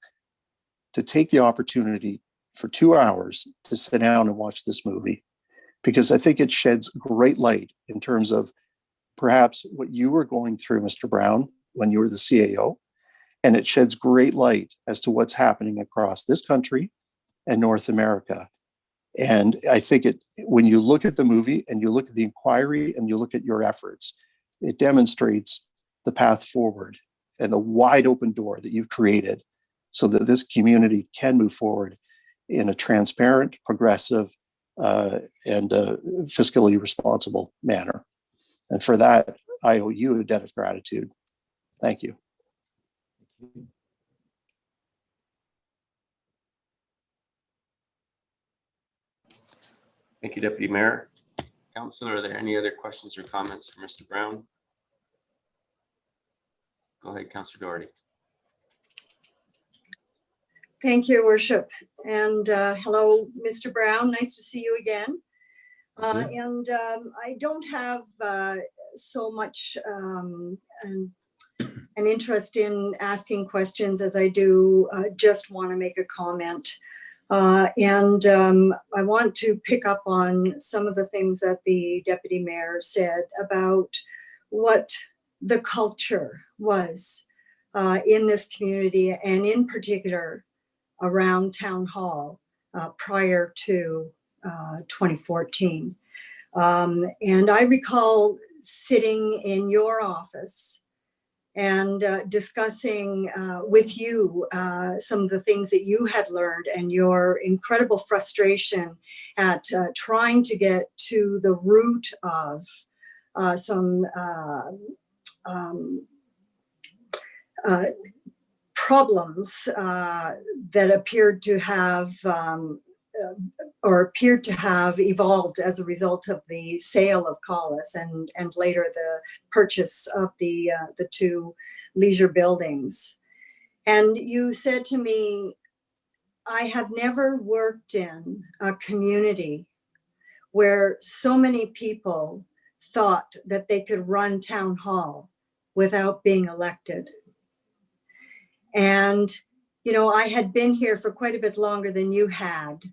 to take the opportunity for 2 hours to sit down and watch this movie, because I think it sheds great light in terms of perhaps what you were going through, Mr. Brown, when you were the CAO, and it sheds great light as to what's happening across this country and North America. And I think when you look at the movie and you look at the inquiry and you look at your efforts, it demonstrates the path forward and the wide open door that you've created so that this community can move forward in a transparent, progressive, and fiscally responsible manner. And for that, I owe you a debt of gratitude. Thank you. Thank you, Deputy Mayor. Councillor, are there any other questions or comments for Mr. Brown? Go ahead, Councillor Doherty. Thank you, Worship. And hello, Mr. Brown. Nice to see you again. And I don't have so much an interest in asking questions as I do just want to make a comment. And I want to pick up on some of the things that the Deputy Mayor said about what the culture was in this community, and in particular around Town Hall prior to 2014. And I recall sitting in your office and discussing with you some of the things that you had learned and your incredible frustration at trying to get to the root of some problems that appeared to have evolved as a result of the sale of Collis and later the purchase of the two leisure buildings. And you said to me, I have never worked in a community where so many people thought that they could run Town Hall without being elected. And, you know, I had been here for quite a bit longer than you had,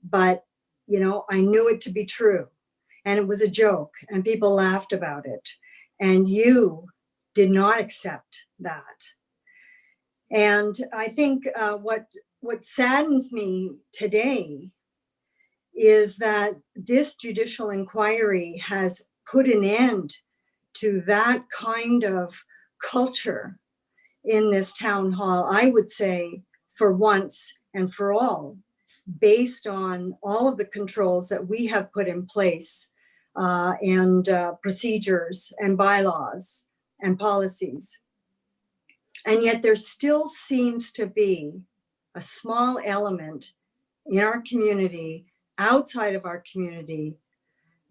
but, you know, I knew it to be true. And it was a joke and people laughed about it. And you did not accept that. And I think what saddens me today is that this judicial inquiry has put an end to that kind of culture in this town hall, I would say, for once and for all, based on all of the controls that we have put in place and procedures and bylaws and policies. And yet there still seems to be a small element in our community, outside of our community,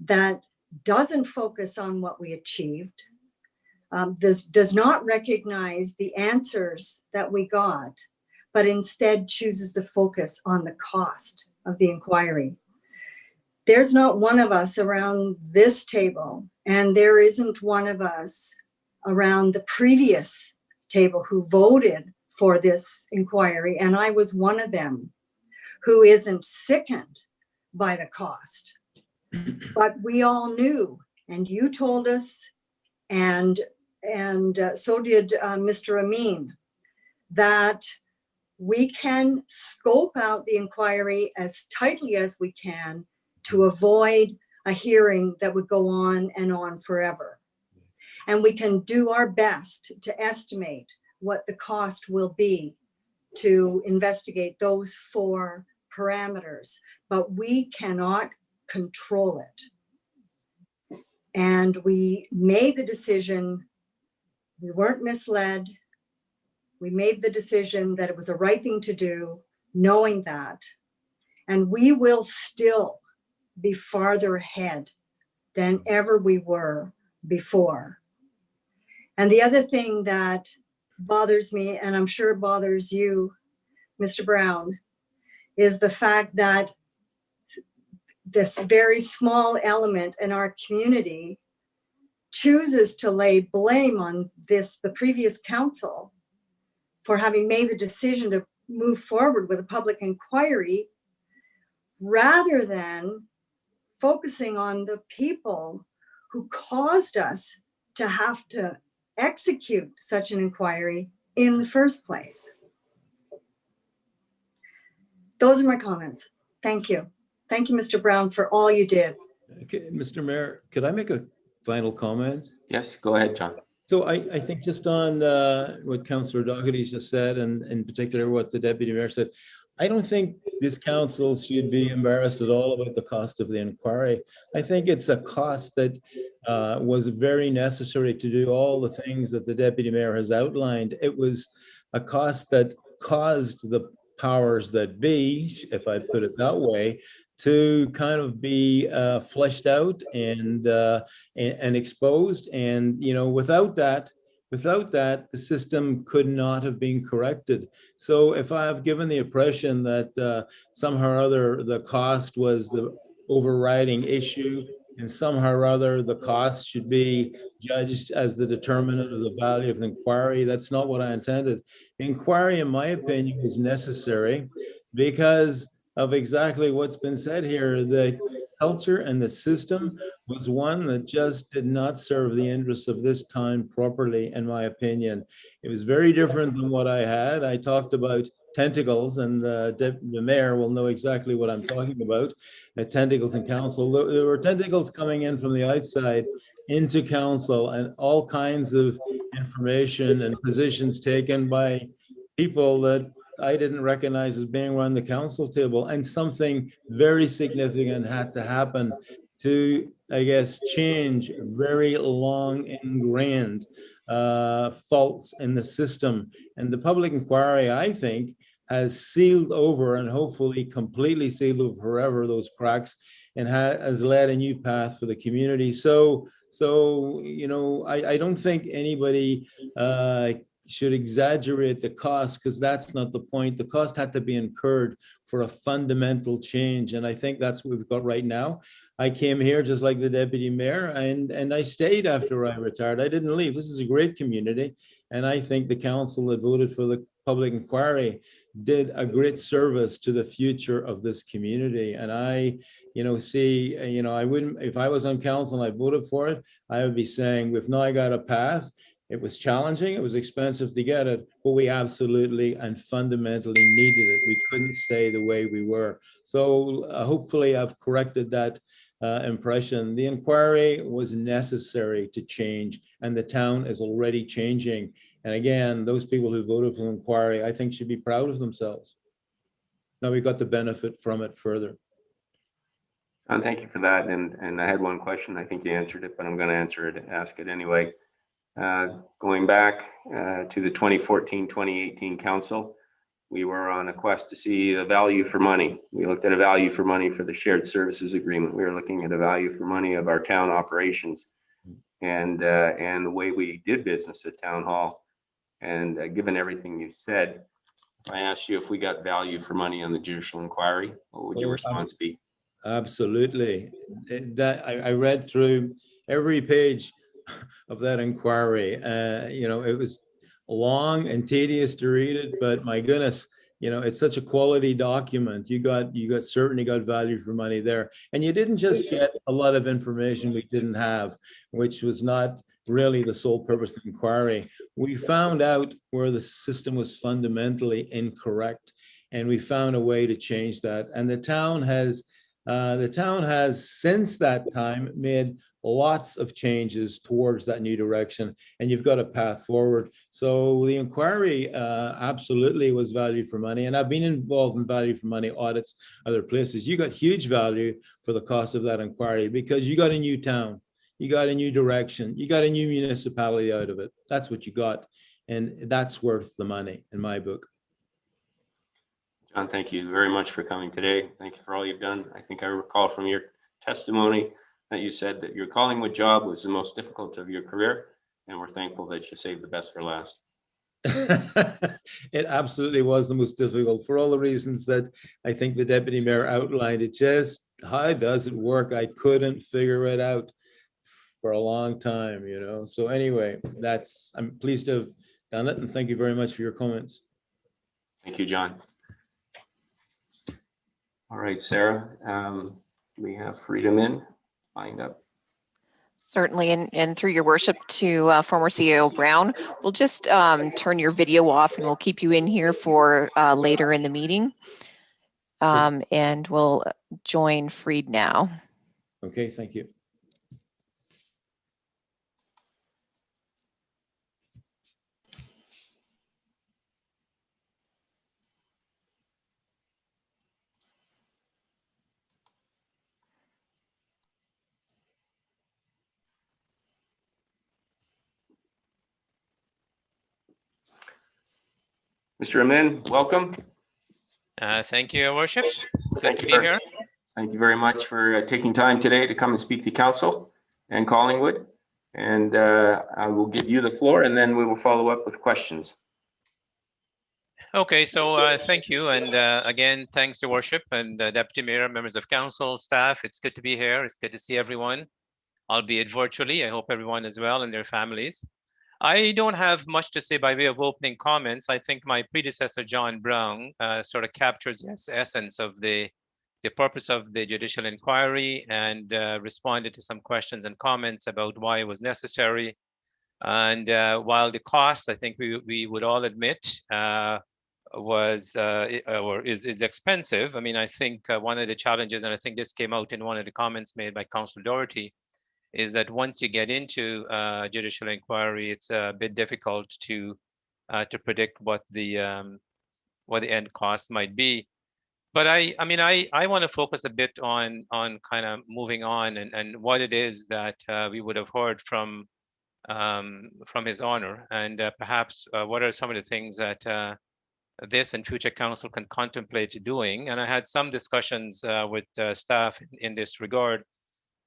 that doesn't focus on what we achieved, this does not recognize the answers that we got, but instead chooses to focus on the cost of the inquiry. There's not one of us around this table, and there isn't one of us around the previous table who voted for this inquiry, and I was one of them, who isn't sickened by the cost. But we all knew, and you told us, and so did Mr. Amin, that we can scope out the inquiry as tightly as we can to avoid a hearing that would go on and on forever. And we can do our best to estimate what the cost will be to investigate those 4 parameters, but we cannot control it. And we made the decision, we weren't misled. We made the decision that it was the right thing to do, knowing that. And we will still be farther ahead than ever we were before. And the other thing that bothers me, and I'm sure bothers you, Mr. Brown, is the fact that this very small element in our community chooses to lay blame on the previous council for having made the decision to move forward with a public inquiry, rather than focusing on the people who caused us to have to execute such an inquiry in the first place. Those are my comments. Thank you. Thank you, Mr. Brown, for all you did. Okay, Mr. Mayor, could I make a final comment? Yes, go ahead, John. So I think just on what Councillor Doherty's just said, and in particular what the Deputy Mayor said, I don't think this council should be embarrassed at all about the cost of the inquiry. I think it's a cost that was very necessary to do all the things that the Deputy Mayor has outlined. It was a cost that caused the powers that be, if I put it that way, to kind of be fleshed out and exposed. And, you know, without that, the system could not have been corrected. So if I've given the impression that somehow or other the cost was the overriding issue, and somehow or other the cost should be judged as the determinant of the value of the inquiry, that's not what I intended. The inquiry, in my opinion, is necessary because of exactly what's been said here. The culture and the system was one that just did not serve the interests of this town properly, in my opinion. It was very different than what I had. I talked about tentacles, and the mayor will know exactly what I'm talking about. Tentacles in council. There were tentacles coming in from the outside into council, and all kinds of information and positions taken by people that I didn't recognize as being around the council table. And something very significant had to happen to, I guess, change very long ingrained faults in the system. And the public inquiry, I think, has sealed over, and hopefully completely sealed over forever, those cracks, and has led a new path for the community. So you know, I don't think anybody should exaggerate the cost, because that's not the point. The cost had to be incurred for a fundamental change, and I think that's what we've got right now. I came here just like the deputy mayor, and I stayed after I retired. I didn't leave. This is a great community, and I think the council that voted for the public inquiry did a great service to the future of this community. And I, you know, see, you know, I wouldn't, if I was on council and I voted for it, I would be saying, we've now got a path. It was challenging, it was expensive to get it, but we absolutely and fundamentally needed it. We couldn't stay the way we were. So hopefully I've corrected that impression. The inquiry was necessary to change, and the town is already changing. And again, those people who voted for the inquiry, I think, should be proud of themselves. Now we got the benefit from it further. Thank you for that. And I had one question. I think you answered it, but I'm going to ask it anyway. Going back to the 2014-2018 council, we were on a quest to see the value for money. We looked at a value for money for the shared services agreement. We were looking at a value for money of our town operations and the way we did business at town hall. And given everything you said, if I asked you if we got value for money on the judicial inquiry, what would your response be? Absolutely. That I read through every page of that inquiry. You know, it was long and tedious to read it, but my goodness, you know, it's such a quality document. You certainly got value for money there. And you didn't just get a lot of information we didn't have, which was not really the sole purpose of the inquiry. We found out where the system was fundamentally incorrect, and we found a way to change that. And the town has since that time made lots of changes towards that new direction, and you've got a path forward. So the inquiry absolutely was value for money, and I've been involved in value for money audits other places. You got huge value for the cost of that inquiry because you got a new town, you got a new direction, you got a new municipality out of it. That's what you got, and that's worth the money in my book. John, thank you very much for coming today. Thank you for all you've done. I think I recall from your testimony that you said that your Collingwood job was the most difficult of your career, and we're thankful that you saved the best for last. It absolutely was the most difficult for all the reasons that I think the deputy mayor outlined. It just, how does it work? I couldn't figure it out for a long time, you know. So anyway, I'm pleased to have done it, and thank you very much for your comments. Thank you, John. All right, Sarah, we have Freedom in lined up. Certainly, and through your worship to former CEO Brown, we'll just turn your video off and we'll keep you in here for later in the meeting. And we'll join Freed now. Okay, thank you. Mr. Amin, welcome. Thank you, Your Worship. Good Thank to you be very- here. Thank you very much for taking time today to come and speak to council and Collingwood. And I will give you the floor, and then we will follow up with questions. Okay, so thank you. And again, thanks to Worship and Deputy Mayor, members of council, staff. It's good to be here. It's good to see everyone, albeit virtually. I hope everyone is well and their families. I don't have much to say by way of opening comments. I think my predecessor, John Brown, sort of captures the essence of the purpose of the judicial inquiry and responded to some questions and comments about why it was necessary. And while the cost, I think we would all admit, is expensive. I mean, I think one of the challenges, and I think this came out in one of the comments made by Councillor Doherty, is that once you get into judicial inquiry, it's a bit difficult to predict what the end cost might be. But I mean, I want to focus a bit on kind of moving on and what it is that we would have heard from His Honor, and perhaps what are some of the things that this and future council can contemplate doing. And I had some discussions with staff in this regard.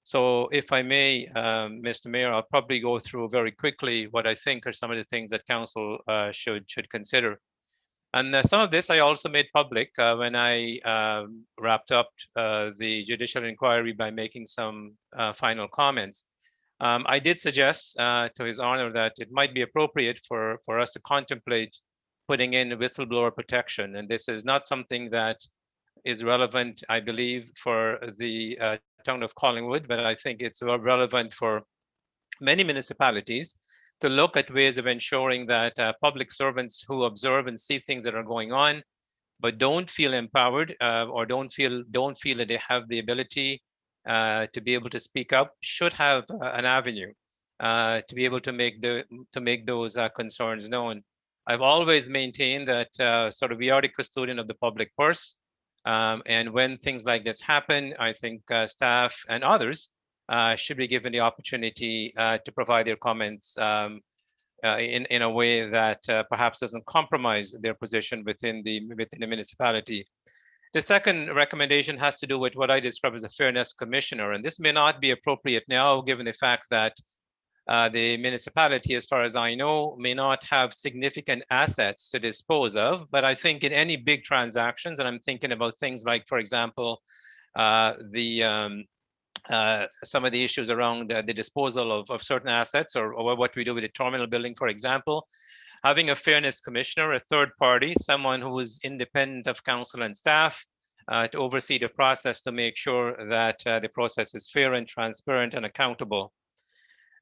So if I may, Mr. Mayor, I'll probably go through very quickly what I think are some of the things that council should consider. And some of this I also made public when I wrapped up the judicial inquiry by making some final comments. I did suggest to His Honor that it might be appropriate for us to contemplate putting in whistleblower protection. And this is not something that is relevant, I believe, for the town of Collingwood, but I think it's relevant for many municipalities to look at ways of ensuring that public servants who observe and see things that are going on, but don't feel empowered or don't feel that they have the ability to be able to speak up, should have an avenue to be able to make those concerns known. I've always maintained that sort of we are the custodian of the public purse. And when things like this happen, I think staff and others should be given the opportunity to provide their comments in a way that perhaps doesn't compromise their position within the municipality. The second recommendation has to do with what I describe as a fairness commissioner. And this may not be appropriate now, given the fact that the municipality, as far as I know, may not have significant assets to dispose of. But I think in any big transactions, and I'm thinking about things like, for example, some of the issues around the disposal of certain assets, or what we do with the terminal building, for example, having a fairness commissioner, a third party, someone who is independent of council and staff, to oversee the process to make sure that the process is fair and transparent and accountable.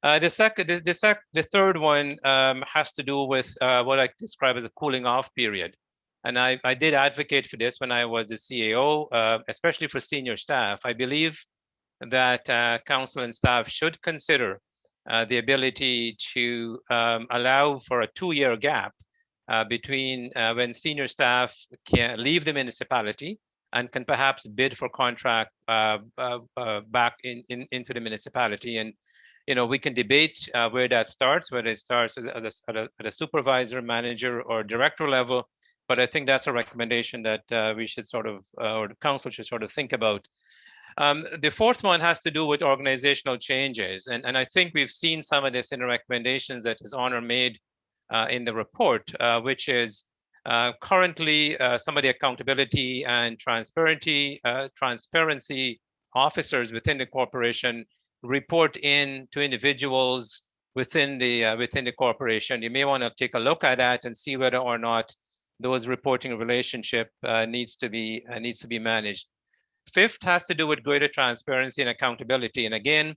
The third one has to do with what I describe as a cooling off period. And I did advocate for this when I was the CAO, especially for senior staff. I believe that council and staff should consider the ability to allow for a 2-year gap between when senior staff can leave the municipality and can perhaps bid for contract back into the municipality. And we can debate where that starts, whether it starts at a supervisor, manager, or director level. But I think that's a recommendation that we should sort of, or the council should sort of think about. The fourth one has to do with organizational changes. And I think we've seen some of this in the recommendations that His Honor made in the report, which is currently some of the accountability and transparency officers within the corporation report in to individuals within the corporation. You may want to take a look at that and see whether or not those reporting relationship needs to be managed. Fifth has to do with greater transparency and accountability. And again,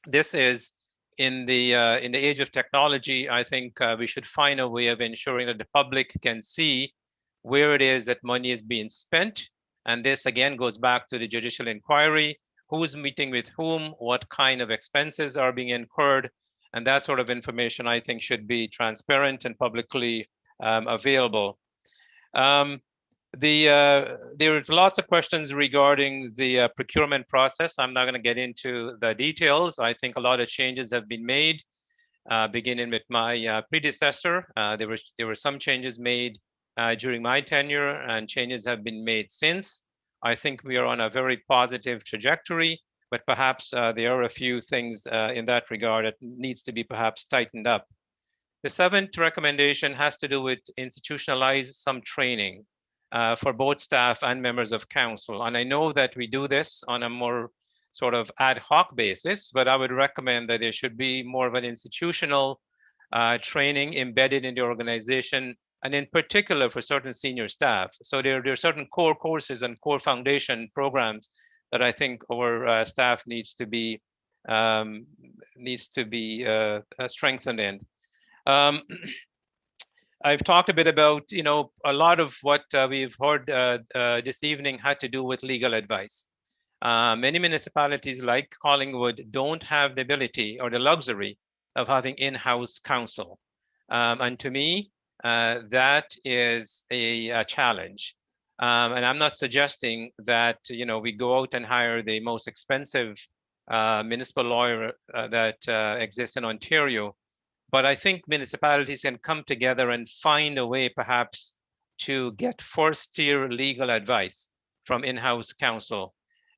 this is in the age of technology. I think we should find a way of ensuring that the public can see where it is that money is being spent. And this again goes back to the judicial inquiry, who's meeting with whom, what kind of expenses are being incurred. And that sort of information, I think, should be transparent and publicly available. There's lots of questions regarding the procurement process. I'm not going to get into the details. I think a lot of changes have been made, beginning with my predecessor. There were some changes made during my tenure, and changes have been made since. I think we are on a very positive trajectory, but perhaps there are a few things in that regard that needs to be perhaps tightened up. The seventh recommendation has to do with institutionalize some training for both staff and members of council. And I know that we do this on a more sort of ad hoc basis, but I would recommend that there should be more of an institutional training embedded in the organization, and in particular for certain senior staff. So there are certain core courses and core foundation programs that I think our staff needs to be strengthened in. I've talked a bit about, a lot of what we've heard this evening had to do with legal advice. Many municipalities like Collingwood don't have the ability or the luxury of having in-house counsel. And to me, that is a challenge. And I'm not suggesting that, we go out and hire the most expensive municipal lawyer that exists in Ontario. But I think municipalities can come together and find a way perhaps to get first-tier legal advice from in-house counsel.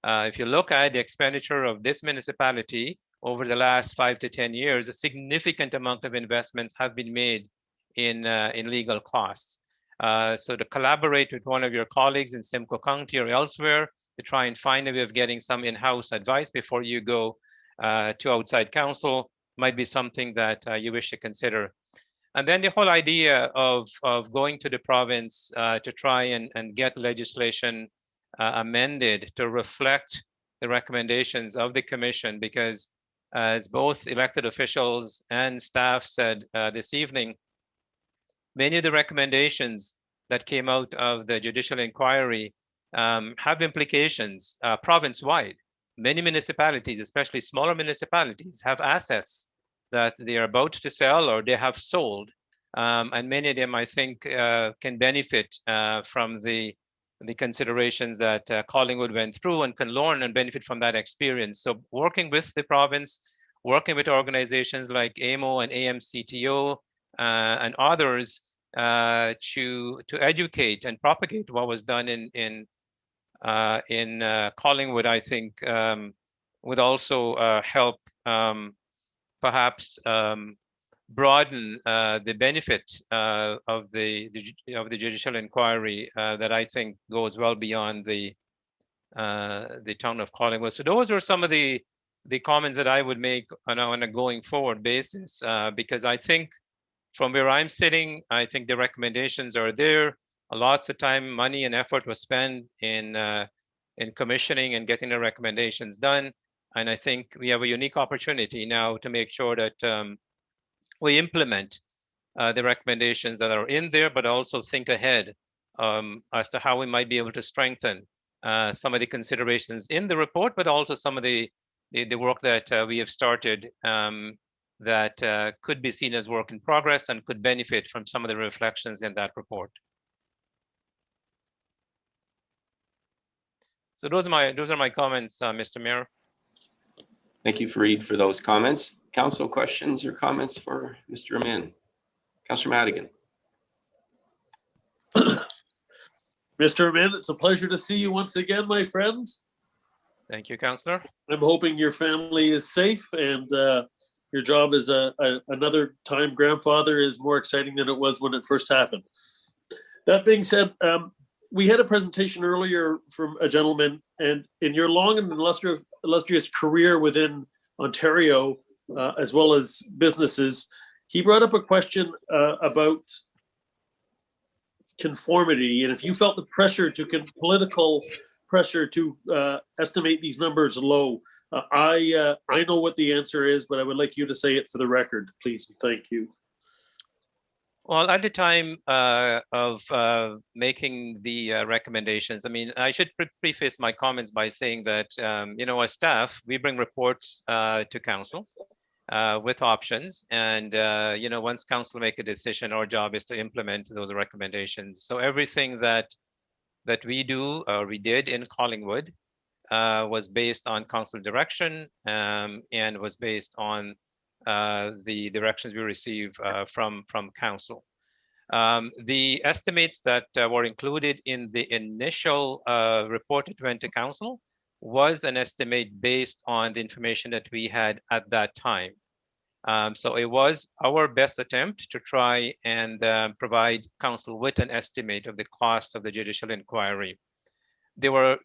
If you look at the expenditure of this municipality over the last 5 to 10 years, a significant amount of investments have been made in legal costs. So to collaborate with one of your colleagues in Simcoe County or elsewhere to try and find a way of getting some in-house advice before you go to outside counsel might be something that you wish to consider. And then the whole idea of going to the province to try and get legislation amended to reflect the recommendations of the commission, because as both elected officials and staff said this evening, many of the recommendations that came out of the judicial inquiry have implications province-wide. Many municipalities, especially smaller municipalities, have assets that they are about to sell or they have sold. And many of them, I think, can benefit from the considerations that Collingwood went through and can learn and benefit from that experience. So working with the province, working with organizations like AMO and AMCTO and others to educate and propagate what was done in Collingwood, I think would also help perhaps broaden the benefit of the judicial inquiry that I think goes well beyond the town of Collingwood. So those are some of the comments that I would make on a going forward basis, because I think from where I'm sitting, I think the recommendations are there. Lots of time, money, and effort was spent in commissioning and getting the recommendations done. And I think we have a unique opportunity now to make sure that we implement the recommendations that are in there, but also think ahead as to how we might be able to strengthen some of the considerations in the report, but also some of the work that we have started that could be seen as work in progress and could benefit from some of the reflections in that report. So those are my comments, Mr. Mayor. Thank you, Fareed, for those comments. Council questions or comments for Mr. Amin? Councillor Madigan. Mr. Amin, it's a pleasure to see you once again, my friend. Thank you, Councillor. I'm hoping your family is safe and your job as another time grandfather is more exciting than it was when it first happened. That being said, we had a presentation earlier from a gentleman, and in your long and illustrious career within Ontario, as well as businesses, he brought up a question about conformity, and if you felt the pressure political pressure to estimate these numbers low. I know what the answer is, but I would like you to say it for the record, please. Thank you. Well, at the time of making the recommendations, I mean, I should preface my comments by saying that, you know, as staff, we bring reports to council with options. And, you know, once council make a decision, our job is to implement those recommendations. So everything that we do or we did in Collingwood was based on council direction and was based on the directions we receive from council. The estimates that were included in the initial report that went to council was an estimate based on the information that we had at that time. So it was our best attempt to try and provide council with an estimate of the cost of the judicial inquiry. There were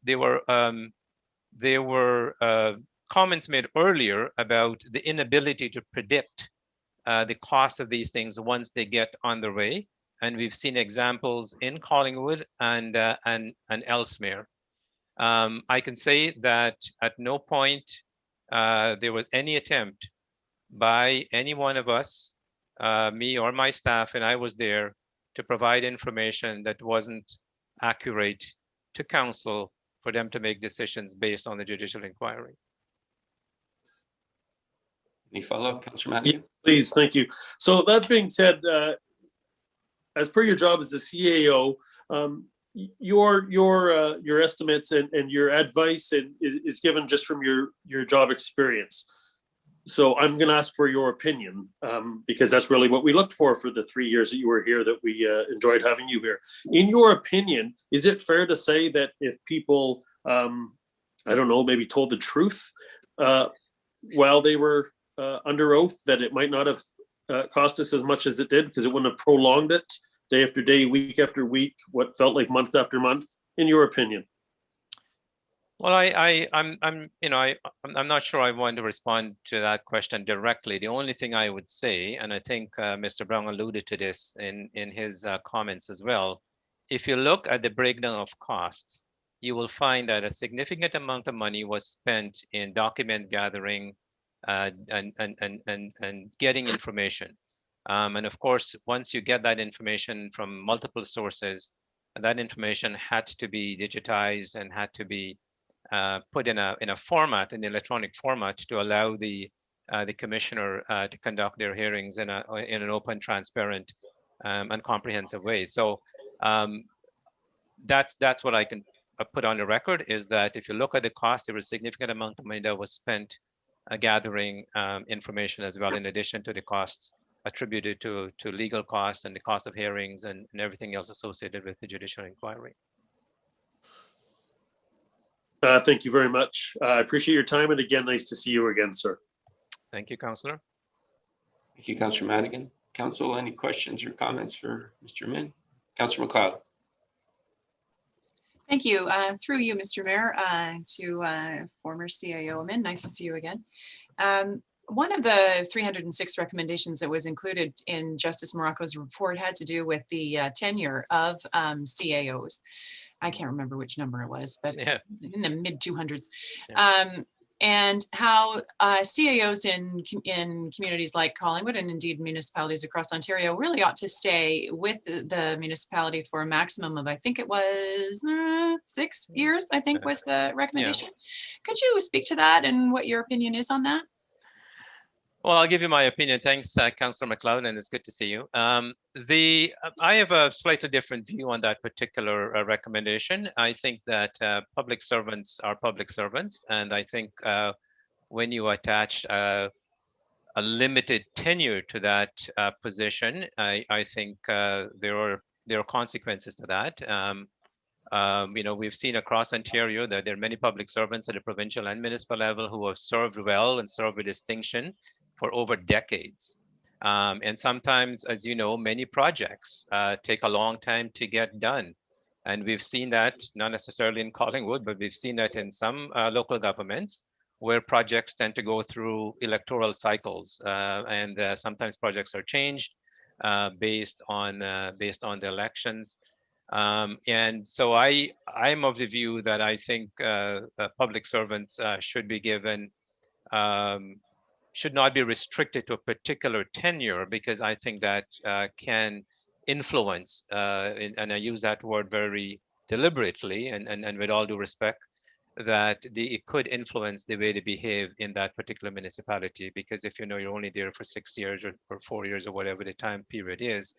comments made earlier about the inability to predict the cost of these things once they get on the way, and we've seen examples in Collingwood and elsewhere. I can say that at no point there was any attempt by any one of us, me or my staff, and I was there, to provide information that wasn't accurate to council for them to make decisions based on the judicial inquiry. Any follow-up, Councillor Madigan? Yeah, please, thank you. So that being said, as per your job as a CAO, your estimates and your advice is given just from your job experience. So I'm going to ask for your opinion because that's really what we looked for the 3 years that you were here, that we enjoyed having you here. In your opinion, is it fair to say that if people, I don't know, maybe told the truth while they were under oath, that it might not have cost us as much as it did because it wouldn't have prolonged it day after day, week after week, what felt like month after month, in your opinion? Well, I'm not sure I want to respond to that question directly. The only thing I would say, and I think Mr. Brown alluded to this in his comments as well, if you look at the breakdown of costs, you will find that a significant amount of money was spent in document gathering and getting information. And of course, once you get that information from multiple sources, that information had to be digitized and had to be put in a format, in the electronic format, to allow the commissioner to conduct their hearings in an open, transparent, and comprehensive way. So that's what I can put on the record, is that if you look at the cost, there was a significant amount of money that was spent gathering information as well, in addition to the costs attributed to legal costs and the cost of hearings and everything else associated with the judicial inquiry. Thank you very much. I appreciate your time, and again, nice to see you again, sir. Thank you, Councillor. Thank you, Councillor Madigan. Council, any questions or comments for Mr. Amin? Councillor MacLeod. Thank you. Through you, Mr. Mayor, to former CAO Amin. Nice to see you again. One of the 306 recommendations that was included in Justice Morocco's report had to do with the tenure of CAOs. I can't remember which number it was, but yeah, in the mid 200s. Yeah. and how CAOs in communities like Collingwood and indeed municipalities across Ontario really ought to stay with the municipality for a maximum of, I think it was 6 years, I think was the recommendation. Could you speak to that and what your opinion is on that? Well, I'll give you my opinion. Thanks, Councillor McLeod, and it's good to see you. I have a slightly different view on that particular recommendation. I think that public servants are public servants, and I think when you attach a limited tenure to that position, I think there are consequences to that. We've seen across Ontario that there are many public servants at the provincial and municipal level who have served well and served with distinction for over decades. And sometimes, as you know, many projects take a long time to get done. And we've seen that, not necessarily in Collingwood, but we've seen that in some local governments where projects tend to go through electoral cycles. And sometimes projects are changed based on the elections. And so I'm of the view that I think public servants should be given should not be restricted to a particular tenure, because I think that can influence, and I use that word very deliberately and with all due respect, that it could influence the way they behave in that particular municipality. Because if you know you're only there for 6 years or 4 years or whatever the time period is,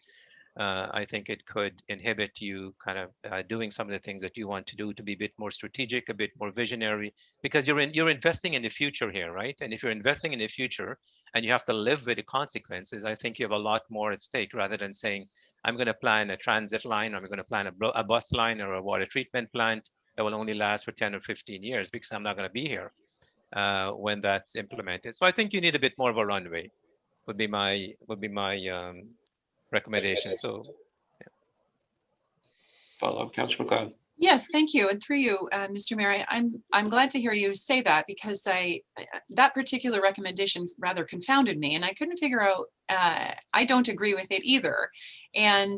I think it could inhibit you kind of doing some of the things that you want to do, to be a bit more strategic, a bit more visionary, because you're investing in the future here, right? And if you're investing in the future and you have to live with the consequences, I think you have a lot more at stake, rather than saying, I'm going to plan a transit line, or I'm going to plan a bus line or a water treatment plant that will only last for 10 or 15 years because I'm not going to be here when that's implemented. So I think you need a bit more of a runway, would be my recommendation. So Follow up, Councillor McLeod. Yes, thank you. And through you, Mr. Mayor, I'm glad to hear you say that, because that particular recommendation rather confounded me, and I couldn't figure out. I don't agree with it either, and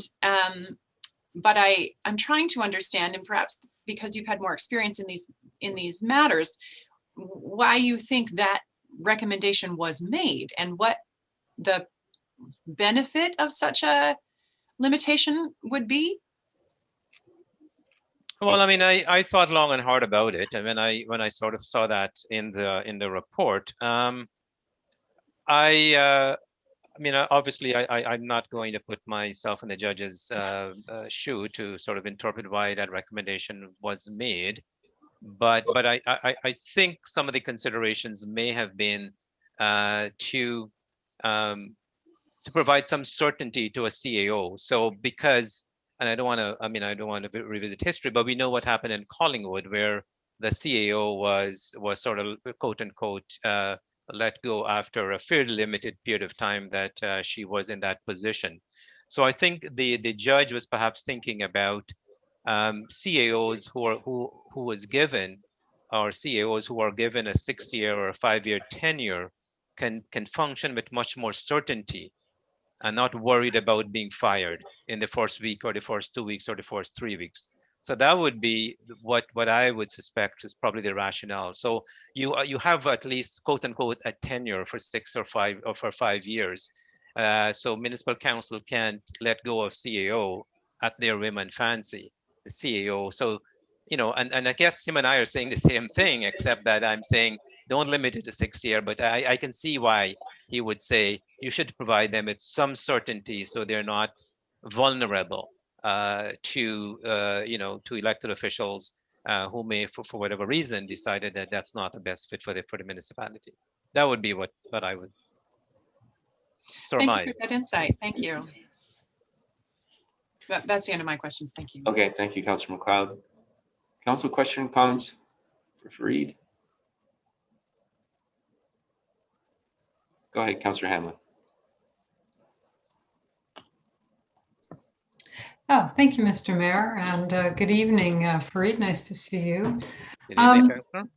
but I'm trying to understand, and perhaps because you've had more experience in these matters, why you think that recommendation was made and what the benefit of such a limitation would be. Well, I mean, I thought long and hard about it, and when I sort of saw that in the report, obviously I'm not going to put myself in the judge's shoe to sort of interpret why that recommendation was made, but I think some of the considerations may have been to provide some certainty to a CAO. So because, and I don't want to revisit history, but we know what happened in Collingwood, where the CAO was sort of quote unquote let go after a fairly limited period of time that she was in that position. So I think the judge was perhaps thinking about CAOs who was given, or CAOs who are given a 6-year or a 5-year tenure can function with much more certainty and not worried about being fired in the first week or the first 2 weeks or the first 3 weeks. So that would be what I would suspect is probably the rationale. So you have at least quote unquote a tenure for 6 or 5 or for 5 years. So municipal council can't let go of CAO at their whim and fancy, the CAO. So, and I guess him and I are saying the same thing, except that I'm saying don't limit it to 6 years, but I can see why he would say you should provide them with some certainty so they're not vulnerable to elected officials who may, for whatever reason, decided that that's not the best fit for the municipality. That would be what I would surmise. Thank you for that insight. Thank you. That's the end of my questions. Thank you. Okay, thank you, Councillor McLeod. Council question, comments for Fareed? Go ahead, Councillor Hamlin. Oh, thank you, Mr. Mayor, and good evening, Fareed. Nice to see you. Good evening, Councillor.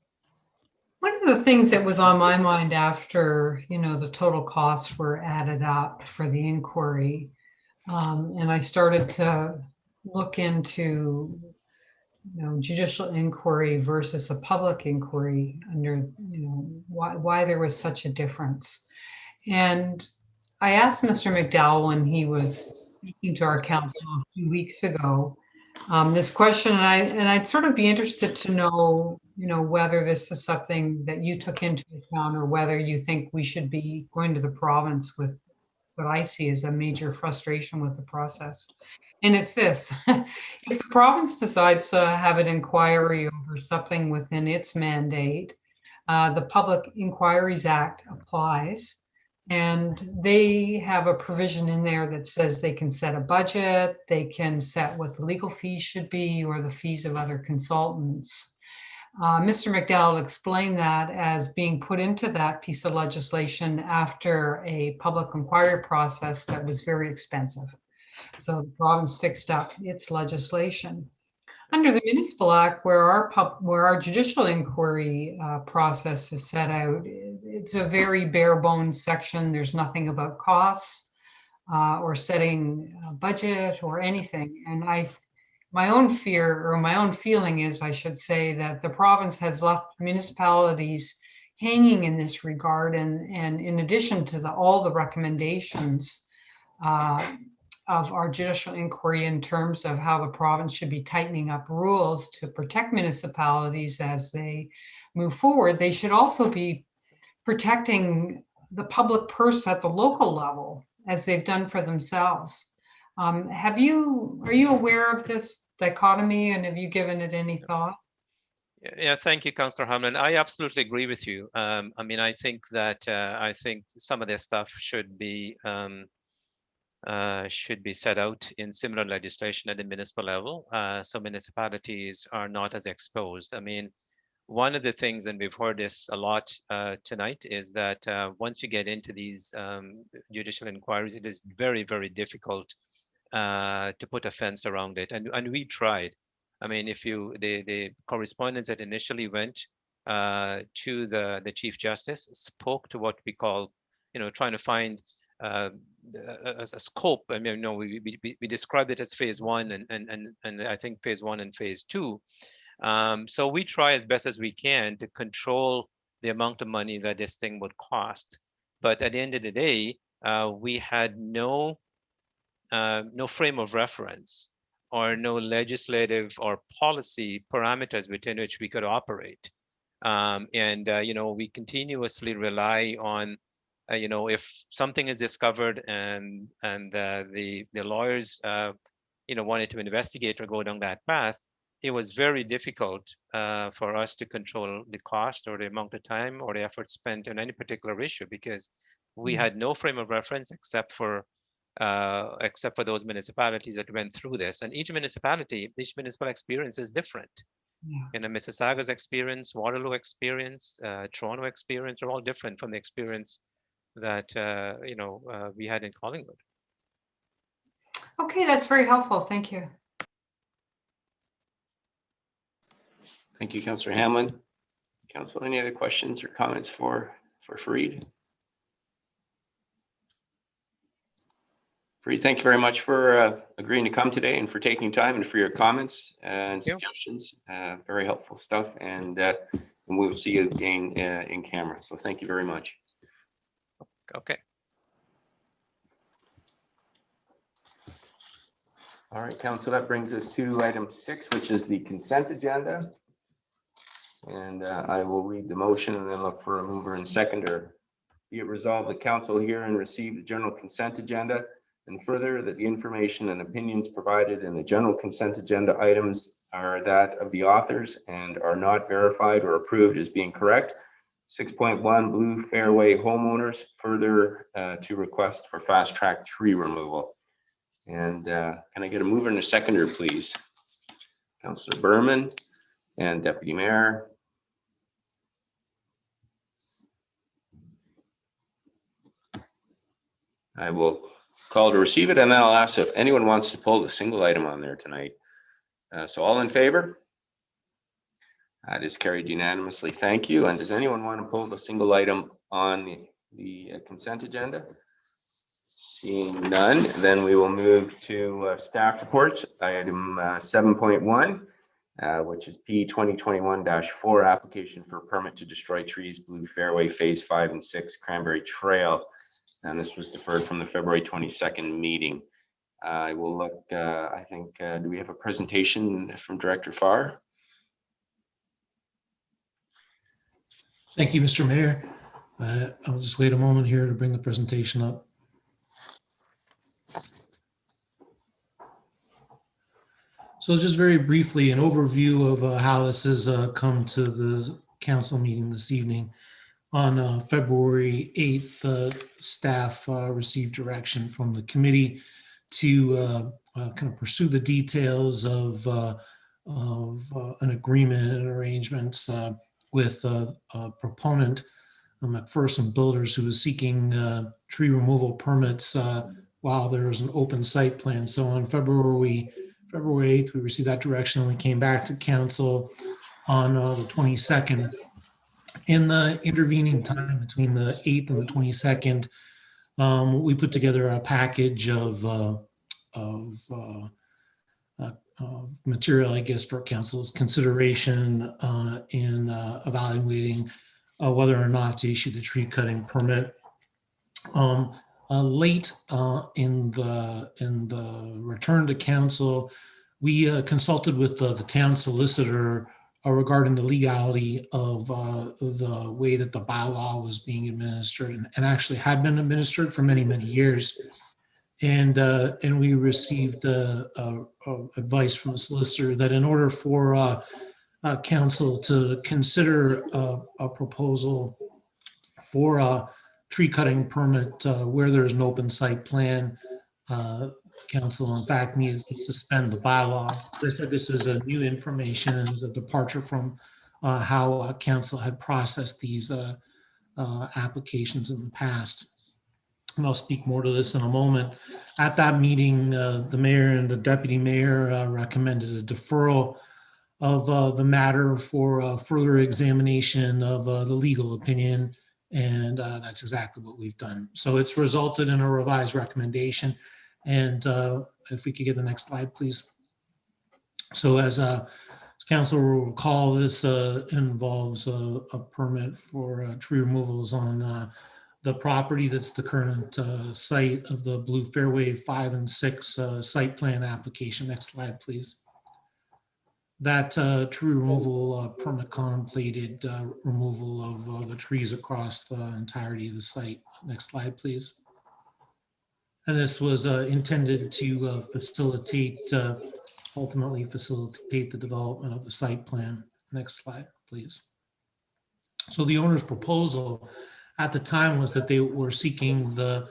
One of the things that was on my mind after, the total costs were added up for the inquiry, and I started to look into, judicial inquiry versus a public inquiry under, why there was such a difference. And I asked Mr. McDowell when he was speaking to our council a few weeks ago, this question, and I'd sort of be interested to know, whether this is something that you took into account or whether you think we should be going to the province with what I see as a major frustration with the process. And it's this: if the province decides to have an inquiry over something within its mandate, the Public Inquiries Act applies. And they have a provision in there that says they can set a budget, they can set what the legal fees should be or the fees of other consultants. Mr. McDowell explained that as being put into that piece of legislation after a public inquiry process that was very expensive. So the province fixed up its legislation. Under the Municipal Act, where our judicial inquiry process is set out, it's a very bare bones section. There's nothing about costs or setting a budget or anything. And my own fear, or my own feeling is, I should say, that the province has left municipalities hanging in this regard. And in addition to all the recommendations of our judicial inquiry in terms of how the province should be tightening up rules to protect municipalities as they move forward, they should also be protecting the public purse at the local level as they've done for themselves. Are you aware of this dichotomy, and have you given it any thought? Yeah, thank you, Councillor Hamlin. I absolutely agree with you. I think that some of this stuff should be set out in similar legislation at the municipal level, so municipalities are not as exposed. One of the things, and we've heard this a lot tonight, is that once you get into these judicial inquiries, it is very, very difficult to put a fence around it. And we tried. If the correspondence that initially went to the Chief Justice spoke to what we call, trying to find a scope. We described it as phase one, and I think phase one and phase two. So we try as best as we can to control the amount of money that this thing would cost. But at the end of the day, we had no frame of reference or no legislative or policy parameters within which we could operate. We continuously rely on, if something is discovered and the lawyers, wanted to investigate or go down that path, it was very difficult for us to control the cost or the amount of time or the effort spent on any particular issue, because we had no frame of reference except for those municipalities that went through this. And each municipal experience is different. Yeah. Mississauga's experience, Waterloo experience, Toronto experience are all different from the experience that we had in Collingwood. Okay, that's very helpful. Thank you. Thank you, Councillor Hamlin. Council, any other questions or comments for Fareed? Fareed, thank you very much for agreeing to come today and for taking time and for your comments and suggestions. Very helpful stuff, and we'll see you again in camera. So thank you very much. Okay. All right, Council, that brings us to item 6, which is the consent agenda. And I will read the motion and then look for a mover and seconder. Be it resolved, the Council hear and receive the general consent agenda, and further that the information and opinions provided in the general consent agenda items are that of the authors and are not verified or approved as being correct. 6.1 Blue Fairway Homeowners, further to request for fast track tree removal. And can I get a mover and a seconder, please? Councillor Berman and Deputy Mayor. I will call to receive it, and then I'll ask if anyone wants to pull the single item on there tonight. So all in favor? That is carried unanimously. Thank you. And does anyone want to pull the single item on the consent agenda? Seeing none, then we will move to staff reports. Item 7.1. which is P 2021-4 application for permit to destroy trees, Blue Fairway Phase 5 and 6, Cranberry Trail. And this was deferred from the February 22nd meeting. I will look, I think, do we have a presentation from Director Farr? Thank you, Mr. Mayor. I'll just wait a moment here to bring the presentation up. So just very briefly, an overview of how this has come to the council meeting this evening. On February 8th, staff received direction from the committee to kind of pursue the details of an agreement and arrangements with a proponent, McPherson Builders, who was seeking tree removal permits while there was an open site plan. So on February 8th, we received that direction and we came back to council on the 22nd. In the intervening time between the 8th and the 22nd, we put together a package of material, I guess, for council's consideration in evaluating whether or not to issue the tree cutting permit. Late in the return to council, we consulted with the town solicitor regarding the legality of the way that the bylaw was being administered and actually had been administered for many, many years. And we received advice from the solicitor that in order for council to consider a proposal for a tree cutting permit where there is an open site plan, council in fact needed to suspend the bylaw. This is a new information and is a departure from how council had processed these applications in the past. And I'll speak more to this in a moment. At that meeting, the mayor and the deputy mayor recommended a deferral of the matter for further examination of the legal opinion. And that's exactly what we've done. So it's resulted in a revised recommendation. And if we could get the next slide, please. So as council will recall, this involves a permit for tree removals on the property that's the current site of the Blue Fairway 5 and 6 site plan application. Next slide, please. That tree removal permit contemplated removal of the trees across the entirety of the site. Next slide, please. And this was intended to ultimately facilitate the development of the site plan. Next slide, please. So the owner's proposal at the time was that they were seeking the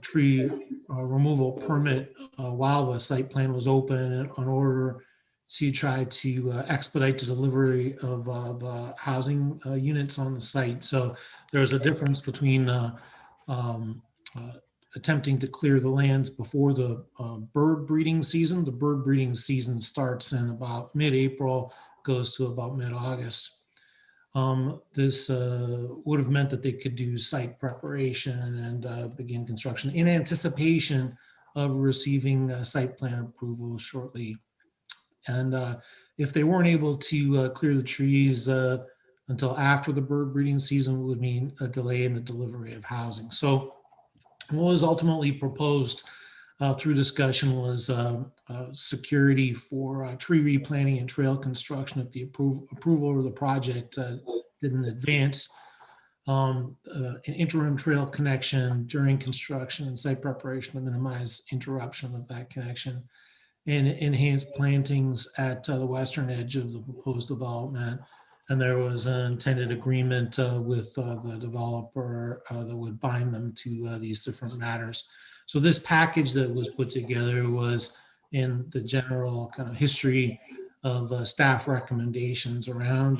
tree removal permit while the site plan was open in order to try to expedite the delivery of the housing units on the site. So there's a difference between attempting to clear the lands before the bird breeding season. The bird breeding season starts in about mid-April, goes to about mid-August. This would have meant that they could do site preparation and begin construction in anticipation of receiving site plan approval shortly. And if they weren't able to clear the trees until after the bird breeding season, it would mean a delay in the delivery of housing. So what was ultimately proposed through discussion was security for tree replanting and trail construction if the approval of the project didn't advance, an interim trail connection during construction and site preparation to minimize interruption of that connection, and enhanced plantings at the western edge of the proposed development. And there was an intended agreement with the developer that would bind them to these different matters. So this package that was put together was in the general kind of history of staff recommendations around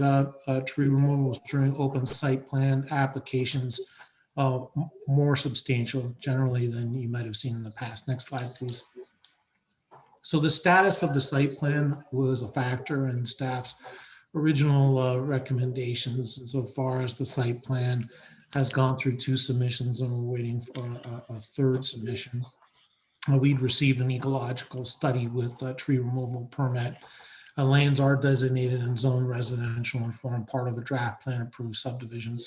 tree removals during open site plan applications, more substantial generally than you might have seen in the past. Next slide, please. So the status of the site plan was a factor in staff's original recommendations insofar as the site plan has gone through 2 submissions and we're waiting for a 3rd submission. We'd received an ecological study with a tree removal permit lands are designated and zoned residential and form part of a draft plan approved subdivision.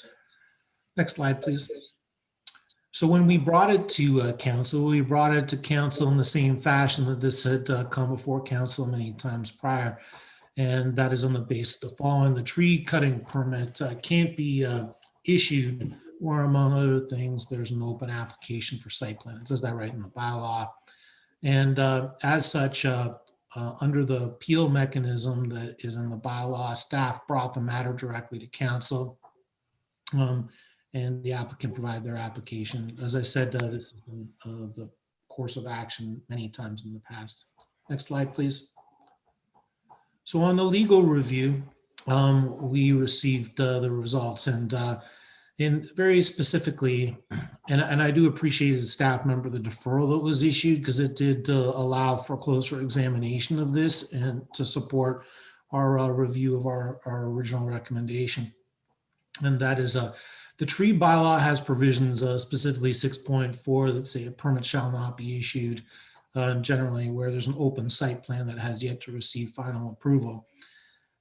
Next slide, please. So when we brought it to council, we brought it to council in the same fashion that this had come before council many times prior. And that is on the basis of the following: the tree cutting permit can't be issued, or among other things, there's an open application for site plan. It says that right in the bylaw. And as such, under the appeal mechanism that is in the bylaw, staff brought the matter directly to council. And the applicant provided their application. As I said, this has been the course of action many times in the past. Next slide, please. So on the legal review, we received the results, and very specifically, and I do appreciate as a staff member the deferral that was issued, because it did allow for closer examination of this and to support our review of our original recommendation. And that is the tree bylaw has provisions, specifically 6.4, that say a permit shall not be issued generally where there's an open site plan that has yet to receive final approval.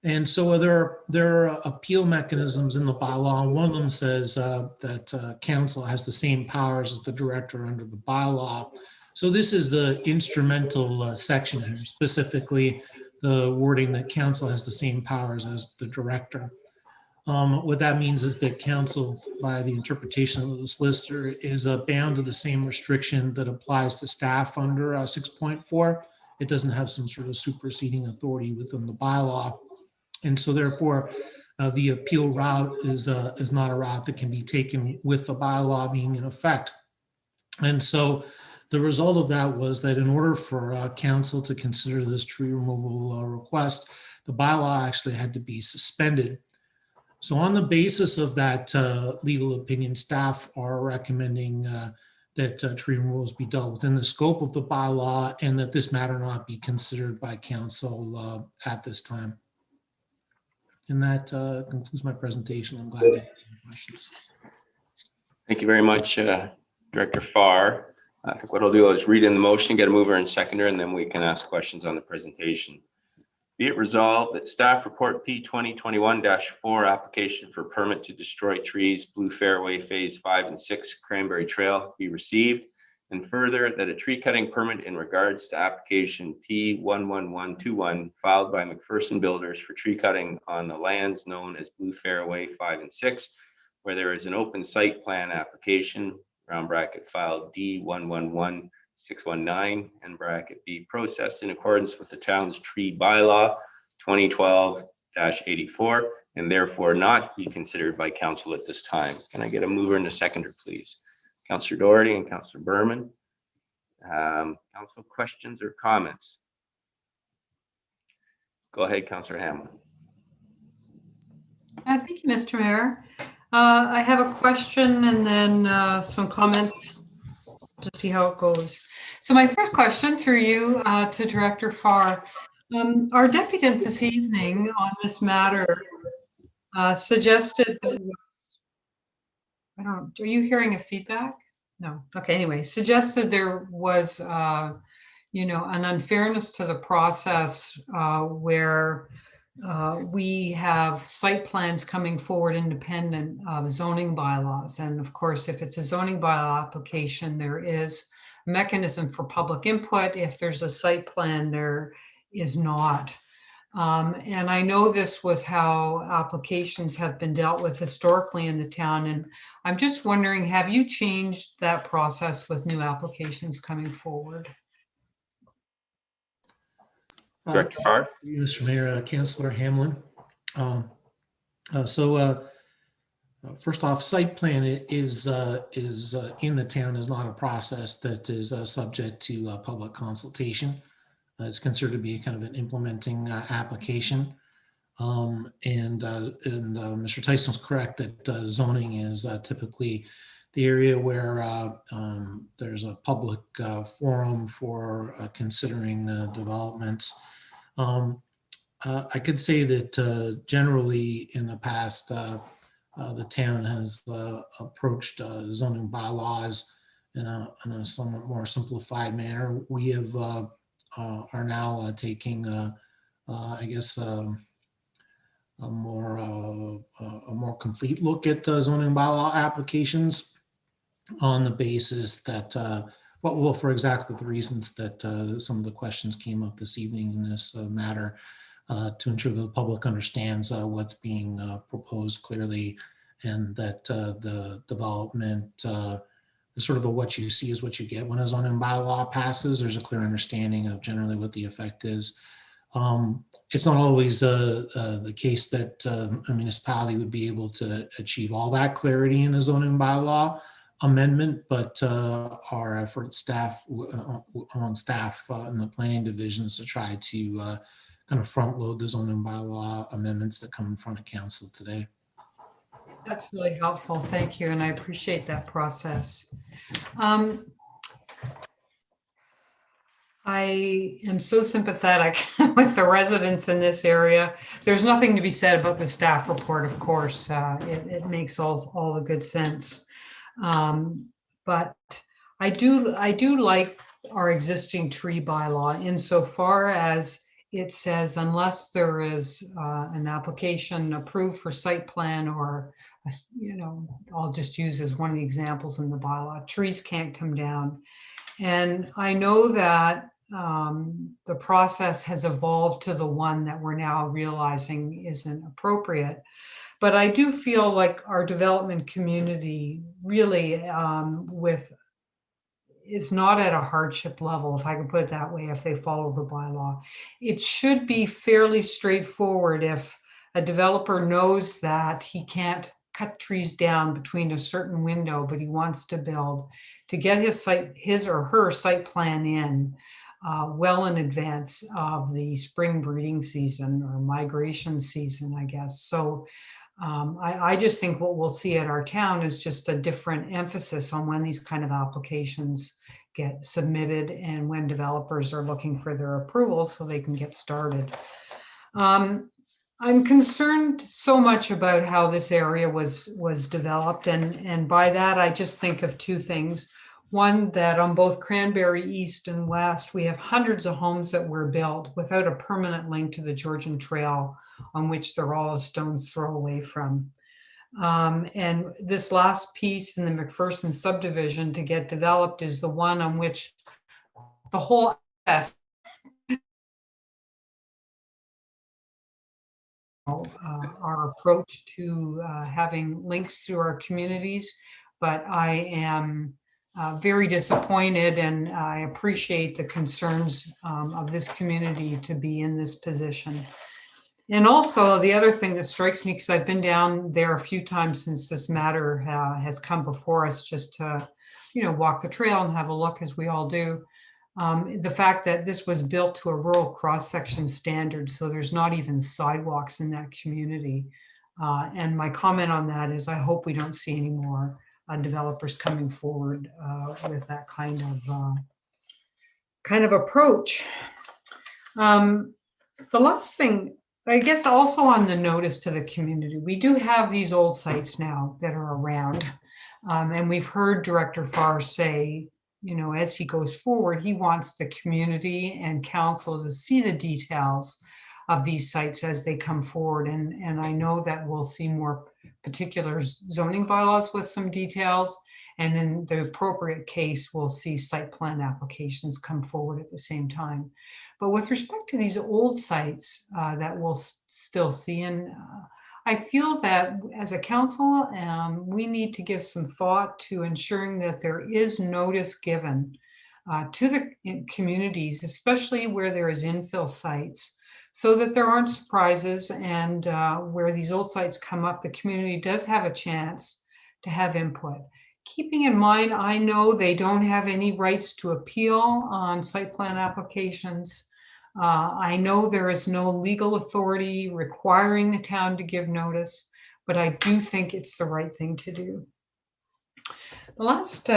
And so there are appeal mechanisms in the bylaw. One of them says that council has the same powers as the director under the bylaw. So this is the instrumental section here, specifically the wording that council has the same powers as the director. What that means is that council, by the interpretation of the solicitor, is bound to the same restriction that applies to staff under 6.4. It doesn't have some sort of superseding authority within the bylaw. And so therefore, the appeal route is not a route that can be taken with the bylaw being in effect. And so the result of that was that in order for council to consider this tree removal request, the bylaw actually had to be suspended. So on the basis of that legal opinion, staff are recommending that tree removals be dealt within the scope of the bylaw, and that this matter not be considered by council at this time. And that concludes my presentation. I'm glad to answer any questions. Thank you very much, Director Farr. I think what I'll do is read in the motion, get a mover and seconder, and then we can ask questions on the presentation. Be it resolved that staff report P 2021-4 application for permit to destroy trees, Blue Fairway Phase 5 and 6 Cranberry Trail be received, and further that a tree cutting permit in regards to application P 11121 filed by McPherson Builders for tree cutting on the lands known as Blue Fairway 5 and 6, where there is an open site plan application, round bracket file D111619 and bracket B, processed in accordance with the town's tree bylaw 2012-84, and therefore not be considered by council at this time. Can I get a mover and a seconder, please? Councillor Doherty and Councillor Berman. Council questions or comments? Go ahead, Councillor Hamlin. Thank you, Mr. Mayor. I have a question and then some comments to see how it goes. So my first question through you to Director Farr. Our deputant this evening on this matter suggested that, I don't, are you hearing a feedback? No. Okay, anyway, suggested there was, you know, an unfairness to the process where we have site plans coming forward independent of zoning bylaws. And of course, if it's a zoning bylaw application, there is a mechanism for public input. If there's a site plan, there is not. And I know this was how applications have been dealt with historically in the town. And I'm just wondering, have you changed that process with new applications coming forward? Director Farr. Mr. Mayor, Councillor Hamlin. First off, site plan is in the town is not a process that is subject to public consultation. It's considered to be kind of an implementing application. And Mr. Tyson's correct that zoning is typically the area where there's a public forum for considering developments. I could say that generally in the past, the town has approached zoning bylaws in a somewhat more simplified manner. We have are now taking I guess, a more complete look at zoning bylaw applications on the basis that, well, for exactly the reasons that some of the questions came up this evening in this matter, to ensure that the public understands what's being proposed clearly, and that the development, sort of the what you see is what you get when a zoning bylaw passes. There's a clear understanding of generally what the effect is. It's not always the case that a municipality would be able to achieve all that clarity in a zoning bylaw amendment, but our effort on staff in the planning divisions to try to kind of front load the zoning bylaw amendments that come in front of council today. That's really helpful. Thank you. And I appreciate that process. I am so sympathetic with the residents in this area. There's nothing to be said about the staff report, of course. It makes all the good sense. But I do like our existing tree bylaw insofar as it says unless there is an application approved for site plan, or, I'll just use as one of the examples in the bylaw, trees can't come down. And I know that the process has evolved to the one that we're now realizing isn't appropriate. But I do feel like our development community really is not at a hardship level, if I can put it that way, if they follow the bylaw. It should be fairly straightforward if a developer knows that he can't cut trees down between a certain window, but he wants to build, to get his or her site plan in well in advance of the spring breeding season or migration season, I guess. So I just think what we'll see at our town is just a different emphasis on when these kind of applications get submitted and when developers are looking for their approvals so they can get started. I'm concerned so much about how this area was developed, and by that I just think of two things. One, that on both Cranberry East and West, we have hundreds of homes that were built without a permanent link to the Georgian Trail, on which they're all a stone's throw away from. And this last piece in the McPherson subdivision to get developed is the one on which the whole our approach to having links to our communities. But I am very disappointed, and I appreciate the concerns of this community to be in this position. And also the other thing that strikes me, because I've been down there a few times since this matter has come before us, just to, walk the trail and have a look, as we all do. The fact that this was built to a rural cross-section standard, so there's not even sidewalks in that community. And my comment on that is I hope we don't see any more developers coming forward with that kind of approach. The last thing, I guess, also on the notice to the community, we do have these old sites now that are around. And we've heard Director Farr say, as he goes forward, he wants the community and council to see the details of these sites as they come forward. And I know that we'll see more particular zoning bylaws with some details. And in the appropriate case, we'll see site plan applications come forward at the same time. But with respect to these old sites that we'll still see, and I feel that as a council, we need to give some thought to ensuring that there is notice given to the communities, especially where there is infill sites, so that there aren't surprises, and where these old sites come up, the community does have a chance to have input. Keeping in mind, I know they don't have any rights to appeal on site plan applications. I know there is no legal authority requiring the town to give notice, but I do think it's the right thing to do. The last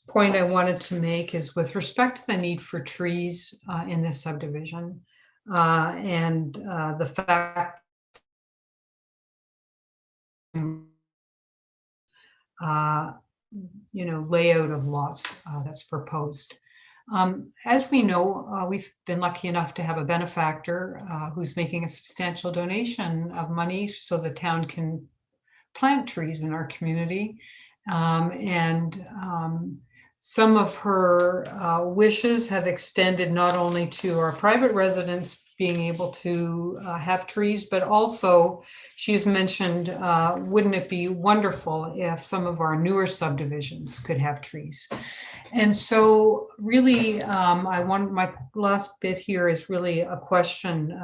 point I wanted to make is with respect to the need for trees in this subdivision, and the fact layout of lots that's proposed. As we know, we've been lucky enough to have a benefactor who's making a substantial donation of money so the town can plant trees in our community. Some of her wishes have extended not only to our private residents being able to have trees, but also she's mentioned, wouldn't it be wonderful if some of our newer subdivisions could have trees? And so really, my last bit here is really a question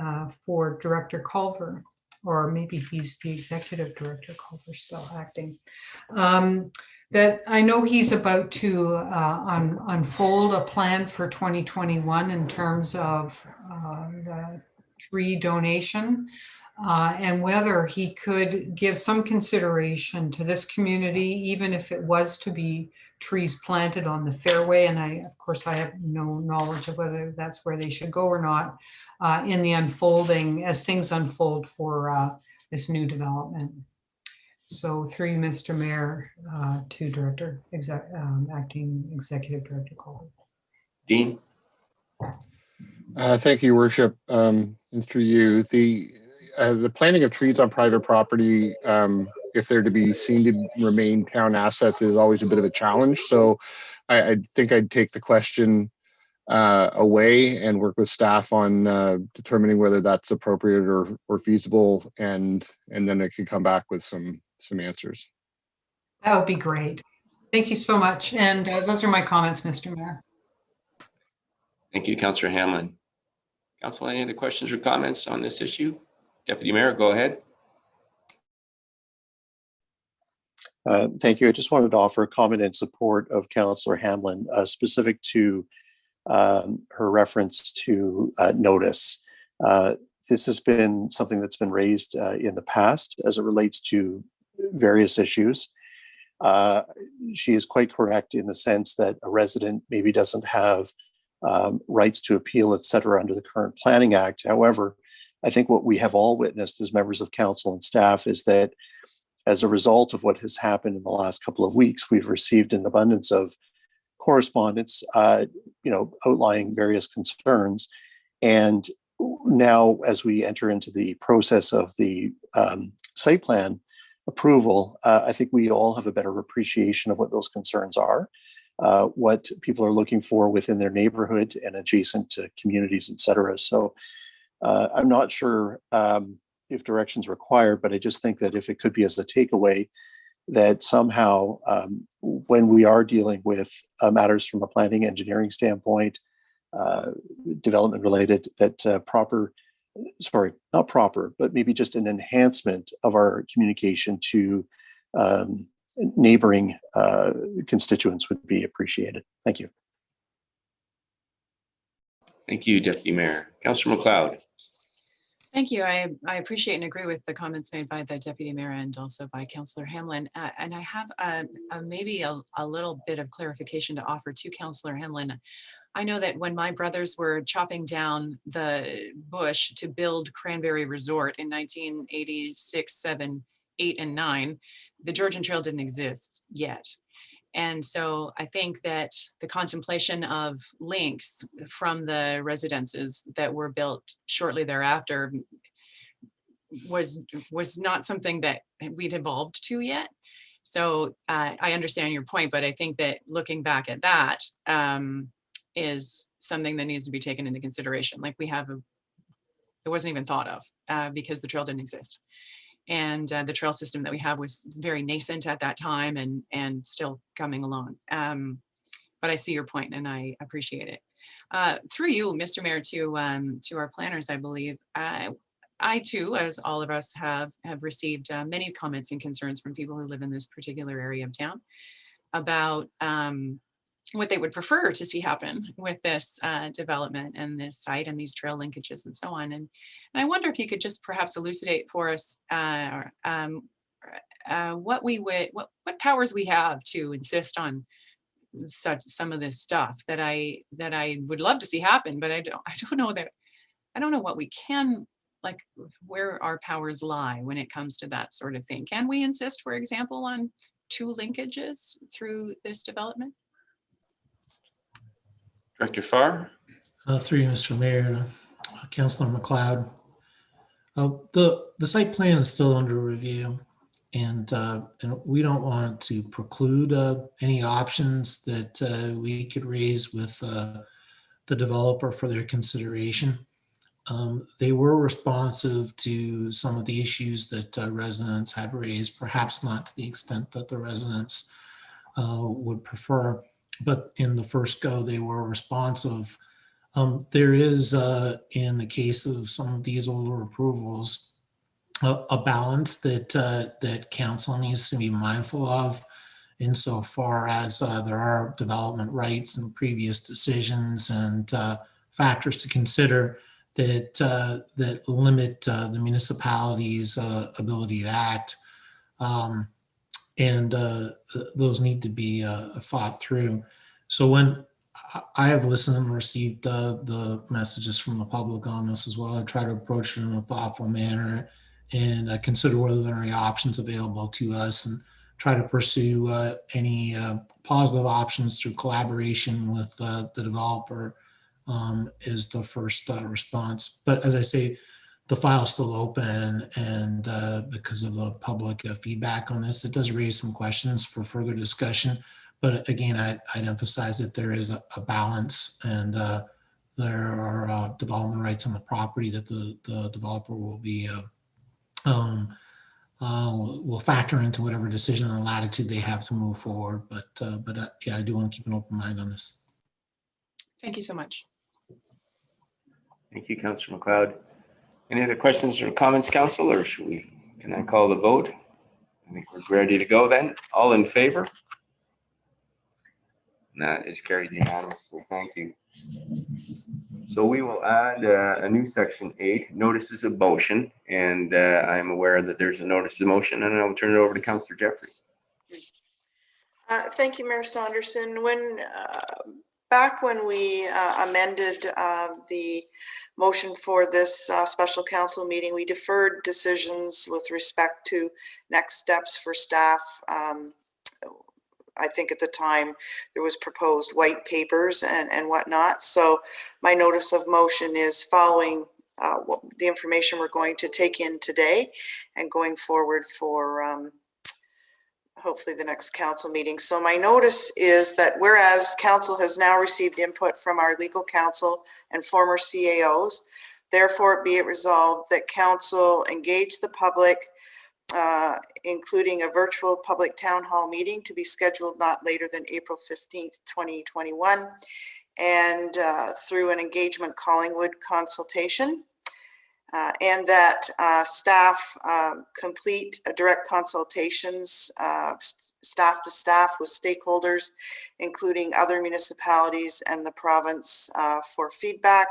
for Director Culver, or maybe he's the Executive Director, Culver still acting. That I know he's about to unfold a plan for 2021 in terms of the tree donation, and whether he could give some consideration to this community, even if it was to be trees planted on the Fairway. And of course, I have no knowledge of whether that's where they should go or not in the unfolding, as things unfold for this new development. So through you, Mr. Mayor, to Acting Executive Director Collins. Dean? Thank you, Worship. And through you, the planting of trees on private property, if they're to be seen to remain town assets, is always a bit of a challenge. So I think I'd take the question away and work with staff on determining whether that's appropriate or feasible, and then I could come back with some answers. That would be great. Thank you so much. And those are my comments, Mr. Mayor. Thank you, Councillor Hamlin. Council, any other questions or comments on this issue? Deputy Mayor, go ahead. Thank you. I just wanted to offer a comment in support of Councillor Hamlin, specific to her reference to notice. This has been something that's been raised in the past as it relates to various issues. She is quite correct in the sense that a resident maybe doesn't have rights to appeal, et cetera, under the current Planning Act. However, I think what we have all witnessed as members of council and staff is that as a result of what has happened in the last couple of weeks, we've received an abundance of correspondence, outlining various concerns. And now, as we enter into the process of the site plan approval, I think we all have a better appreciation of what those concerns are, what people are looking for within their neighborhood and adjacent to communities, et cetera. So I'm not sure if direction's required, but I just think that if it could be as a takeaway, that somehow when we are dealing with matters from a planning engineering standpoint, development related, that not proper, but maybe just an enhancement of our communication to neighboring constituents would be appreciated. Thank you. Thank you, Deputy Mayor. Councillor McLeod. Thank you. I appreciate and agree with the comments made by the Deputy Mayor and also by Councillor Hamlin. And I have maybe a little bit of clarification to offer to Councillor Hamlin. I know that when my brothers were chopping down the bush to build Cranberry Resort in 1986, 7, 8, and 9, the Georgian Trail didn't exist yet. And so I think that the contemplation of links from the residences that were built shortly thereafter was not something that we'd evolved to yet. So I understand your point, but I think that looking back at that is something that needs to be taken into consideration. Like it wasn't even thought of because the trail didn't exist. And the trail system that we have was very nascent at that time and still coming along. But I see your point and I appreciate it. Through you, Mr. Mayor, to our planners, I believe, I too, as all of us have received many comments and concerns from people who live in this particular area of town about what they would prefer to see happen with this development and this site and these trail linkages and so on. And I wonder if you could just perhaps elucidate for us what powers we have to insist on some of this stuff that I would love to see happen, but I don't know what we can, like where our powers lie when it comes to that sort of thing. Can we insist, for example, on 2 linkages through this development? Director Farr. Through you, Mr. Mayor, Councilor McLeod. The site plan is still under review, and we don't want to preclude any options that we could raise with the developer for their consideration. They were responsive to some of the issues that residents had raised, perhaps not to the extent that the residents would prefer, but in the first go, they were responsive. There is, in the case of some of these older approvals, a balance that that council needs to be mindful of, insofar as there are development rights and previous decisions and factors to consider that that limit the municipality's ability to act, and those need to be thought through. So when I have listened and received the messages from the public on this as well, I try to approach it in a thoughtful manner and consider whether there are any options available to us, and try to pursue any positive options through collaboration with the developer is the first response. But as I say, the file is still open, and because of the public feedback on this, it does raise some questions for further discussion. But again, I'd emphasize that there is a balance, and there are development rights on the property that the developer will be will factor into whatever decision and latitude they have to move forward. But yeah, I do want to keep an open mind on this. Thank you so much. Thank you, Councillor McLeod. Any other questions or comments, Council, or can I call the vote? I think we're ready to go then. All in favor? And that is carried unanimously. Thank you. So we will add a new section 8, notices of motion, and I am aware that there's a notice of motion, and I will turn it over to Councillor Jeffrey. Thank you, Mayor Saunderson. Back when we amended the motion for this special council meeting, we deferred decisions with respect to next steps for staff. I think at the time there was proposed white papers and whatnot. So my notice of motion is following the information we're going to take in today and going forward for hopefully the next council meeting. So my notice is that whereas council has now received input from our legal counsel and former CAOs, therefore be it resolved that council engage the public, including a virtual public town hall meeting to be scheduled not later than April 15th, 2021, and through an engagement Collingwood consultation, and that staff complete direct consultations, staff to staff with stakeholders, including other municipalities and the province for feedback,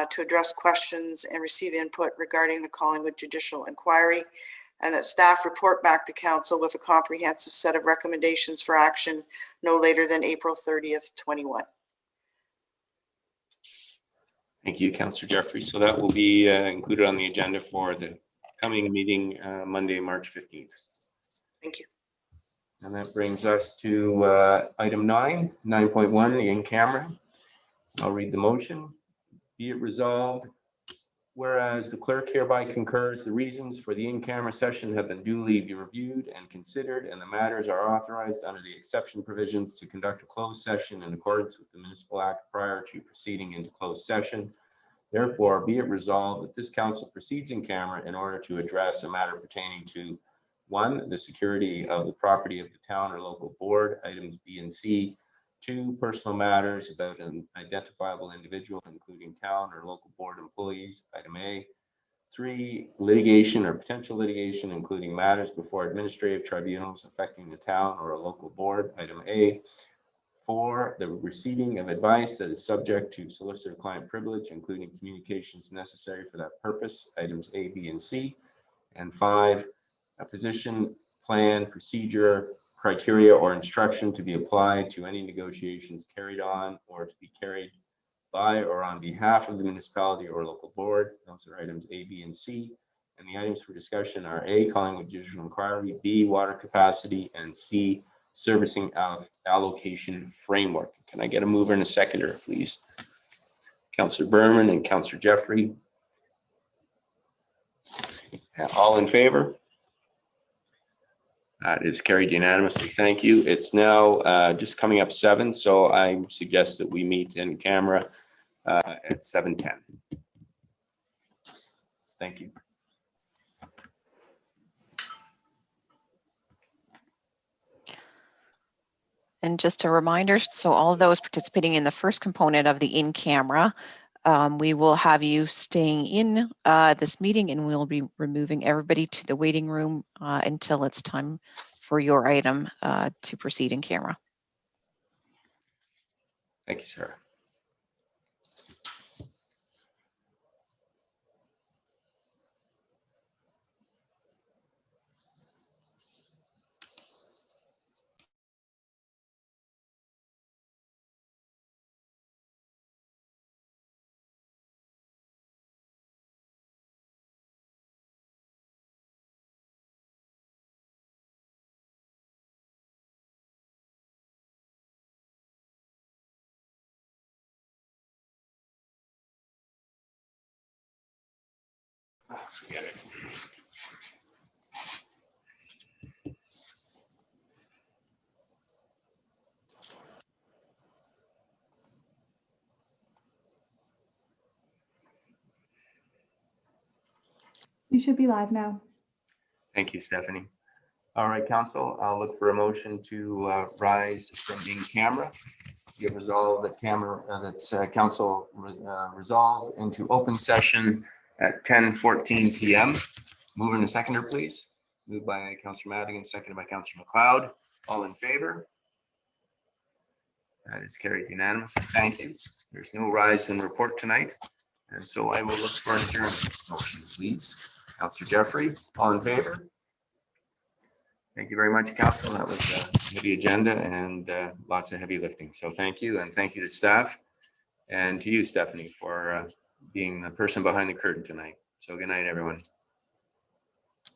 to address questions and receive input regarding the Collingwood Judicial Inquiry, and that staff report back to council with a comprehensive set of recommendations for action no later than April 30th, 21. Thank you, Councillor Jeffrey. So that will be included on the agenda for the coming meeting Monday, March 15th. Thank you. And that brings us to item 9.1, the in-camera. I'll read the motion. Be it resolved, whereas the clerk hereby concurs the reasons for the in-camera session have been duly reviewed and considered, and the matters are authorized under the exception provisions to conduct a closed session in accordance with the Municipal Act prior to proceeding into closed session. Therefore, be it resolved that this council proceeds in camera in order to address a matter pertaining to 1, the security of the property of the town or local board, items B and C. 2, personal matters about an identifiable individual, including town or local board employees, item A. 3, litigation or potential litigation, including matters before administrative tribunals affecting the town or a local board, item A. 4, the receiving of advice that is subject to solicitor-client privilege, including communications necessary for that purpose, items A, B, and C. And 5, a position, plan, procedure, criteria, or instruction to be applied to any negotiations carried on or to be carried by or on behalf of the municipality or local board. Those are items A, B, and C. And the items for discussion are A, Collingwood Judicial Inquiry, B, water capacity, and C, servicing allocation framework. Can I get a mover and a seconder, please? Councillor Berman and Councillor Jeffrey. All in favor? That is carried unanimously. Thank you. It's now just coming up 7, so I suggest that we meet in camera at 7:10. Thank you. And just a reminder, so all of those participating in the first component of the in-camera, we will have you staying in this meeting, and we'll be removing everybody to the waiting room until it's time for your item to proceed in camera. Thank you, Sarah. Forget it. You should be live now. Thank you, Stephanie. All right, Council, I'll look for a motion to rise from in camera. You resolve that Council resolve into open session at 10:14 p.m. Mover and a seconder, please. Moved by Councillor Madigan, seconded by Councillor McLeod. All in favor? That is carried unanimously. Thank you. There's no rise in report tonight. And so I will look for an adjournment motion, please. Councillor Jeffrey, all in favor? Thank you very much, Council. That was a heavy agenda and lots of heavy lifting. So thank you, and thank you to staff and to you, Stephanie, for being the person behind the curtain tonight. So good night, everyone.